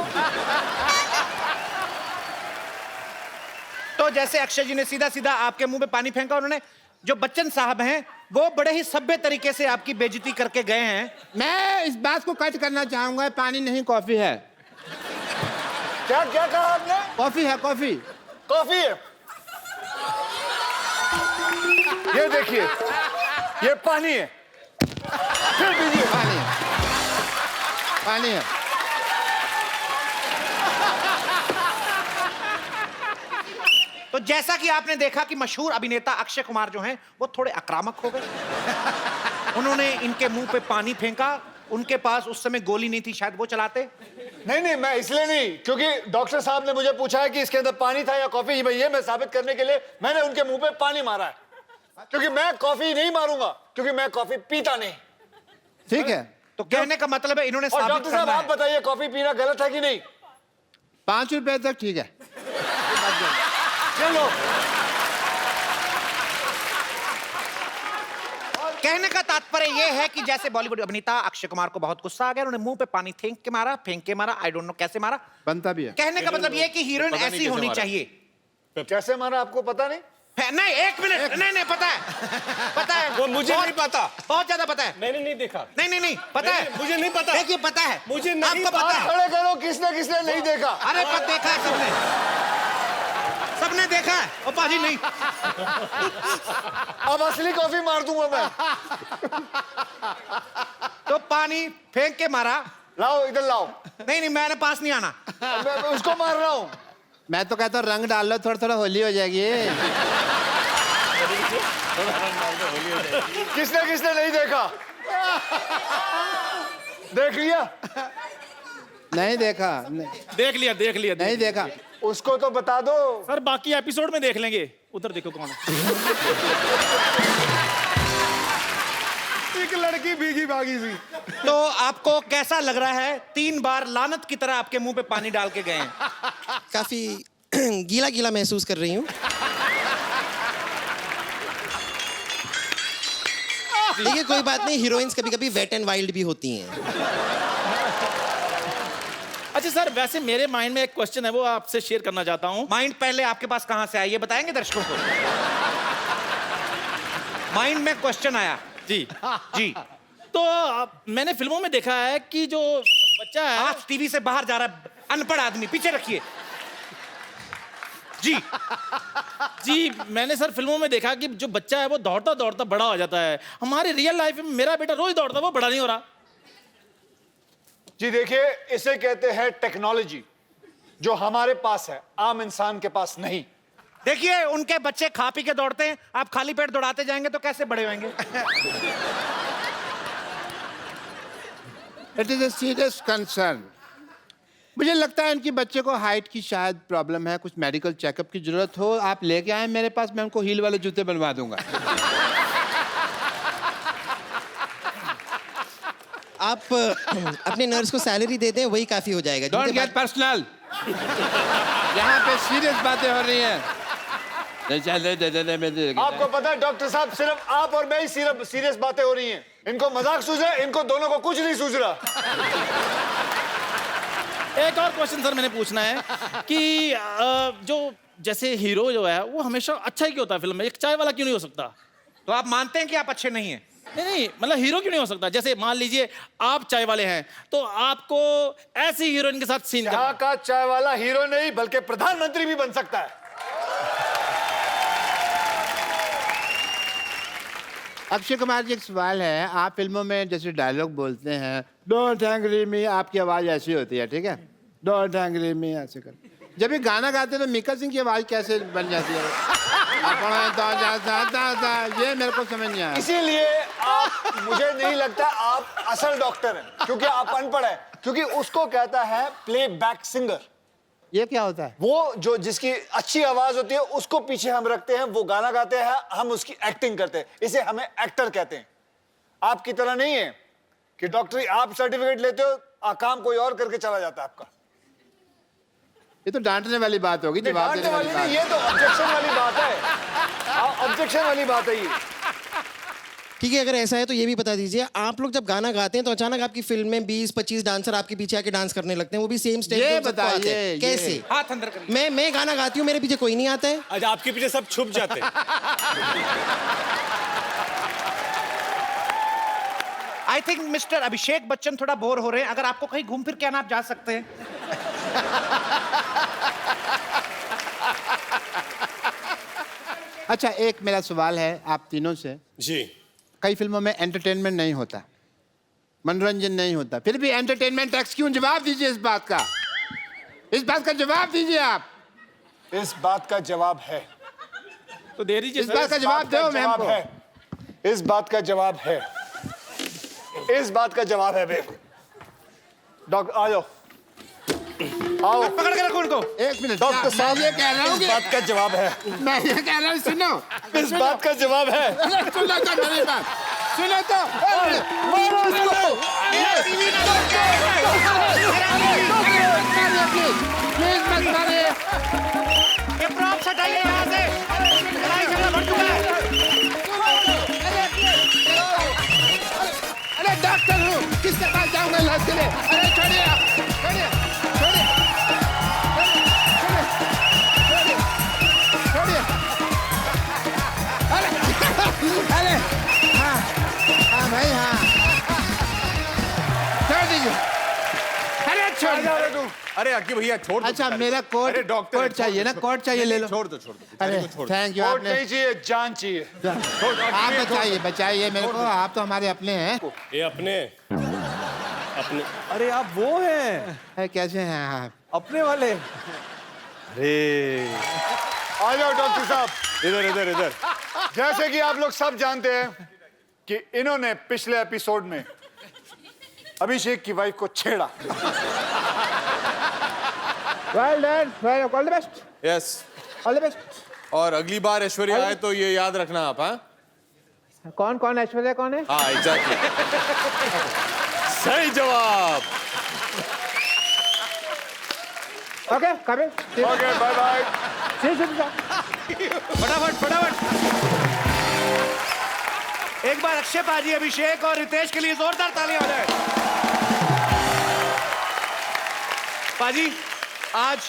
Speaker 1: तो जैसे अक्षय जी ने सीधा सीधा आपके मुंह पे पानी फेंका, उन्होंने जो बच्चन साहब हैं वो बड़े ही सभ्य तरीके से आपकी बेइज्जती करके गए हैं।
Speaker 13: मैं इस बात को कट करना चाहूंगा, पानी नहीं कॉफी है।
Speaker 3: क्या क्या कहा आपने?
Speaker 13: कॉफी है, कॉफी।
Speaker 3: कॉफी है, ये देखिए, ये पानी है, फिर पीजिए।
Speaker 13: पानी है, पानी है।
Speaker 1: तो जैसा कि आपने देखा कि मशहूर अभिनेता अक्षय कुमार जो हैं वो थोड़े आक्रामक हो गए। उन्होंने इनके मुंह पे पानी फेंका। उनके पास उस समय गोली नहीं थी, शायद वो चलाते।
Speaker 3: नहीं, मैं इसलिए नहीं, क्योंकि डॉक्टर साहब ने मुझे पूछा है कि इसके अंदर पानी था या कॉफी। ये मैं साबित करने के लिए मैंने उनके मुंह पे पानी मारा है, क्योंकि मैं कॉफी नहीं मारूंगा, क्योंकि मैं कॉफी पीता नहीं।
Speaker 13: ठीक है,
Speaker 1: तो कहने का मतलब है इन्होंने
Speaker 3: और
Speaker 1: साबित
Speaker 3: डॉक्टर साहब
Speaker 1: करना
Speaker 3: आप
Speaker 1: है।
Speaker 3: बताइए, कॉफी पीना गलत है कि नहीं?
Speaker 13: 5 रुपए तक ठीक है।
Speaker 3: चलो,
Speaker 1: कहने का तात्पर्य यह है कि जैसे बॉलीवुड अभिनेता अक्षय कुमार को बहुत गुस्सा आ गया, उन्होंने मुंह पे पानी फेंक के मारा, आई डोंट नो कैसे मारा।
Speaker 13: बनता भी है।
Speaker 1: कहने का मतलब यह है कि हीरोइन
Speaker 5: पता नहीं
Speaker 1: ऐसी
Speaker 5: कैसे
Speaker 1: होनी
Speaker 5: मारा।
Speaker 1: चाहिए।
Speaker 3: कैसे मारा आपको पता नहीं?
Speaker 1: नहीं, एक मिनट, नहीं पता है, पता है।
Speaker 4: वो मुझे नहीं पता।
Speaker 1: बहुत ज्यादा पता है।
Speaker 4: मैंने नहीं देखा।
Speaker 1: नहीं पता है।
Speaker 4: मुझे नहीं पता।
Speaker 1: देखिए पता है,
Speaker 4: मुझे नहीं
Speaker 1: आपको
Speaker 4: पता।
Speaker 1: पता है।
Speaker 3: खड़े करो, किसने किसने नहीं देखा?
Speaker 1: अरे पर देखा है सबने देखा है। ओ पाजी नहीं।
Speaker 3: अब असली कॉफी मार दूंगा मैं।
Speaker 1: तो पानी फेंक के मारा।
Speaker 3: लाओ, इधर लाओ।
Speaker 1: नहीं मैंने पास नहीं आना।
Speaker 3: मैं उसको मार रहा हूँ।
Speaker 13: मैं तो कहता हूँ रंग डाल लो, थोड़ा थोड़ा होली हो जाएगी।
Speaker 3: किसने किसने नहीं देखा? देख लिया?
Speaker 13: नहीं देखा,
Speaker 7: देख लिया
Speaker 13: नहीं देखा।
Speaker 3: उसको तो बता दो।
Speaker 7: सर बाकी एपिसोड में देख लेंगे। उधर देखो कौन है।
Speaker 3: एक लड़की भीगी भागी सी।
Speaker 1: तो आपको कैसा लग रहा है? 3 बार लानत की तरह आपके मुंह पे पानी डाल के गए हैं।
Speaker 12: काफी गीला गीला महसूस कर रही हूँ। देखिए कोई बात नहीं, हीरोइंस कभी कभी वेट एंड वाइल्ड भी होती हैं।
Speaker 7: अच्छा सर, वैसे मेरे माइंड में एक क्वेश्चन है, वो आपसे शेयर करना चाहता हूँ।
Speaker 1: माइंड पहले आपके पास कहां से आया ये बताएंगे दर्शकों को? माइंड में क्वेश्चन आया।
Speaker 7: जी
Speaker 1: जी।
Speaker 7: तो मैंने फिल्मों में देखा है कि जो बच्चा है,
Speaker 1: आज टीवी से बाहर जा रहा है अनपढ़ आदमी, पीछे रखिए।
Speaker 7: जी मैंने सर फिल्मों में देखा कि जो बच्चा है वो दौड़ता दौड़ता बड़ा हो जाता है। हमारे रियल लाइफ में मेरा बेटा रोज दौड़ता, वो बड़ा नहीं हो रहा।
Speaker 3: जी देखिए, इसे कहते हैं टेक्नोलॉजी, जो हमारे पास है, आम इंसान के पास नहीं।
Speaker 1: देखिए उनके बच्चे खा पी के दौड़ते हैं, आप खाली पेट दौड़ाते जाएंगे तो कैसे बड़े होंगे?
Speaker 13: It is a serious concern. मुझे लगता है इनकी बच्चे को हाइट की शायद प्रॉब्लम है, कुछ मेडिकल चेकअप की जरूरत हो। आप लेके आए मेरे पास, मैं उनको हील वाले जूते बनवा दूंगा।
Speaker 12: आप अपने नर्स को सैलरी दे दें, वही काफी हो जाएगा।
Speaker 13: Don't get personal. यहाँ पे सीरियस बातें हो रही हैं।
Speaker 3: आपको पता है डॉक्टर साहब, सिर्फ आप और मैं ही सीरियस बातें हो रही हैं। इनको मजाक सूझे, इनको दोनों को कुछ नहीं सूझ रहा।
Speaker 7: एक और क्वेश्चन सर मैंने पूछना है कि जो जैसे हीरो जो है वो हमेशा अच्छा ही क्यों होता है फिल्म में? एक चाय वाला क्यों नहीं हो सकता?
Speaker 1: तो आप मानते हैं कि आप अच्छे नहीं हैं?
Speaker 7: नहीं मतलब हीरो क्यों नहीं हो सकता? जैसे मान लीजिए आप चाय वाले हैं, तो आपको ऐसी हीरोइन के साथ सीन
Speaker 3: यहाँ का चाय वाला हीरो नहीं बल्कि प्रधानमंत्री भी बन सकता है।
Speaker 13: अक्षय कुमार जी, एक सवाल है। आप फिल्मों में जैसे डायलॉग बोलते हैं, डोंट एंग्री मी, आपकी आवाज ऐसी होती है, ठीक है? डोंट एंग्री मी ऐसे कर। जब ये गाना गाते हैं तो मिक्का सिंह की आवाज कैसे बन जाती है? ये मेरे को समझ नहीं आया।
Speaker 3: इसीलिए आप, मुझे नहीं लगता आप असल डॉक्टर हैं, क्योंकि आप अनपढ़ हैं। क्योंकि उसको कहता है प्लेबैक सिंगर।
Speaker 13: ये क्या होता है?
Speaker 3: वो जो जिसकी अच्छी आवाज होती है उसको पीछे हम रखते हैं, वो गाना गाते हैं, हम उसकी एक्टिंग करते हैं, इसे हमें एक्टर कहते हैं। आपकी तरह नहीं है कि डॉक्टरी आप सर्टिफिकेट लेते हो, काम कोई और करके चला जाता है आपका।
Speaker 13: ये तो डांटने वाली बात होगी।
Speaker 3: डांटने वाली नहीं, ये तो ऑब्जेक्शन वाली बात है। ऑब्जेक्शन वाली बात है ये।
Speaker 12: ठीक है, अगर ऐसा है तो ये भी बता दीजिए, आप लोग जब गाना गाते हैं तो अचानक आपकी फिल्म में 20-25 डांसर आपके पीछे आके डांस करने लगते हैं, वो भी सेम स्टेज पे बताइए कैसे?
Speaker 1: हाथ अंदर करिए।
Speaker 12: मैं गाना गाती हूँ, मेरे पीछे कोई नहीं आता है।
Speaker 4: आज आपके पीछे सब छुप जाते हैं।
Speaker 1: I think mister Abhishek Bachchan थोड़ा बोर हो रहे हैं। अगर आपको कहीं घूम फिर के आना, आप जा सकते हैं।
Speaker 13: अच्छा, एक मेरा सवाल है आप तीनों से।
Speaker 4: जी।
Speaker 13: कई फिल्मों में एंटरटेनमेंट नहीं होता, मनोरंजन नहीं होता, फिर भी एंटरटेनमेंट टैक्स क्यों? जवाब दीजिए इस बात का, इस बात का जवाब दीजिए आप।
Speaker 3: इस बात का जवाब है।
Speaker 7: तो दे दीजिए
Speaker 13: इस बात का जवाब दो मैम को।
Speaker 3: है। इस बात का जवाब है। इस बात का जवाब है बे। डॉक्टर आ जाओ, आओ।
Speaker 1: पकड़ के रखो उनको।
Speaker 13: एक मिनट,
Speaker 3: डॉक्टर
Speaker 13: मैं
Speaker 3: साहब,
Speaker 13: ये कह रहा हूँ
Speaker 3: इस बात का जवाब है।
Speaker 13: मैं ये कह रहा हूँ, सुनो।
Speaker 3: इस बात का जवाब है।
Speaker 13: सुनो तो मेरी बात, सुनो तो।
Speaker 3: मारो इसको।
Speaker 13: प्लीज मत मारिए।
Speaker 1: ये प्रॉप्स हटाइए यहाँ से। लड़ाई झगड़ा बढ़ चुका है।
Speaker 13: अरे डॉक्टर हूँ, किसके पास जाऊंगा इलाज के लिए? अरे छोड़िए आप, छोड़िए, छोड़िए, छोड़िए, अरे हाँ हाँ भाई हाँ, छोड़ दीजिए। अरे छोड़ दो।
Speaker 5: अरे अक्की भैया छोड़ दो।
Speaker 13: अच्छा, मेरा कोट,
Speaker 5: अरे डॉक्टर,
Speaker 13: कोट चाहिए ना, कोट चाहिए, ले लो।
Speaker 5: छोड़ दो, छोड़ दो।
Speaker 13: अरे
Speaker 5: छोड़ दो।
Speaker 13: Thank you.
Speaker 3: वोट
Speaker 13: आपने,
Speaker 3: नहीं चाहिए, जान चाहिए।
Speaker 13: आप बचाइए, बचाइए मेरे को, आप तो हमारे अपने हैं।
Speaker 4: ये अपने अपने
Speaker 5: अरे आप वो हैं?
Speaker 13: अरे कैसे हैं आप?
Speaker 5: अपने वाले?
Speaker 3: अरे आ जाओ डॉक्टर साहब,
Speaker 5: इधर इधर इधर।
Speaker 3: जैसे कि आप लोग सब जानते हैं कि इन्होंने पिछले एपिसोड में अभिषेक की वाइफ को छेड़ा।
Speaker 13: Well done, well, all the best,
Speaker 5: yes.
Speaker 13: All the best.
Speaker 5: और अगली बार ऐश्वर्या आए तो ये याद रखना आप। हाँ
Speaker 13: कौन कौन, ऐश्वर्या कौन है?
Speaker 5: हाँ एग्जैक्टली। सही जवाब।
Speaker 13: Okay, coming.
Speaker 3: Okay, bye bye.
Speaker 1: फटाफट फटाफट। एक बार अक्षय पाजी, अभिषेक और रितेश के लिए जोरदार तालियां हो जाए। पाजी, आज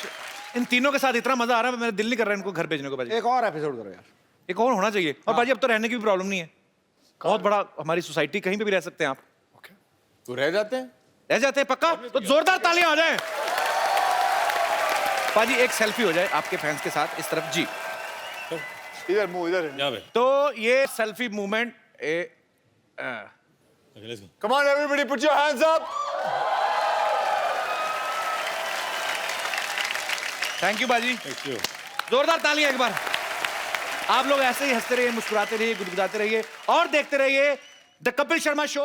Speaker 1: इन तीनों के साथ इतना मजा आ रहा है, मेरा दिल नहीं कर रहा है इनको घर भेजने को। पाजी
Speaker 2: एक और एपिसोड करो यार।
Speaker 1: एक और होना चाहिए। और पाजी अब तो रहने की भी प्रॉब्लम नहीं है, बहुत बड़ा हमारी सोसाइटी, कहीं पे भी रह सकते हैं आप।
Speaker 5: तो रह जाते हैं?
Speaker 1: रह जाते हैं पक्का? तो जोरदार तालियां हो जाए। पाजी एक सेल्फी हो जाए आपके फैंस के साथ, इस तरफ जी।
Speaker 3: इधर मुंह, इधर।
Speaker 4: यहाँ पे।
Speaker 1: तो ये selfie movement
Speaker 3: Come on everybody, put your hands up.
Speaker 1: Thank you बाजी।
Speaker 4: Thank you.
Speaker 1: जोरदार तालियां एक बार। आप लोग ऐसे ही हंसते रहिए, मुस्कुराते रहिए, गुदगुदाते रहिए और देखते रहिए द कपिल शर्मा शो।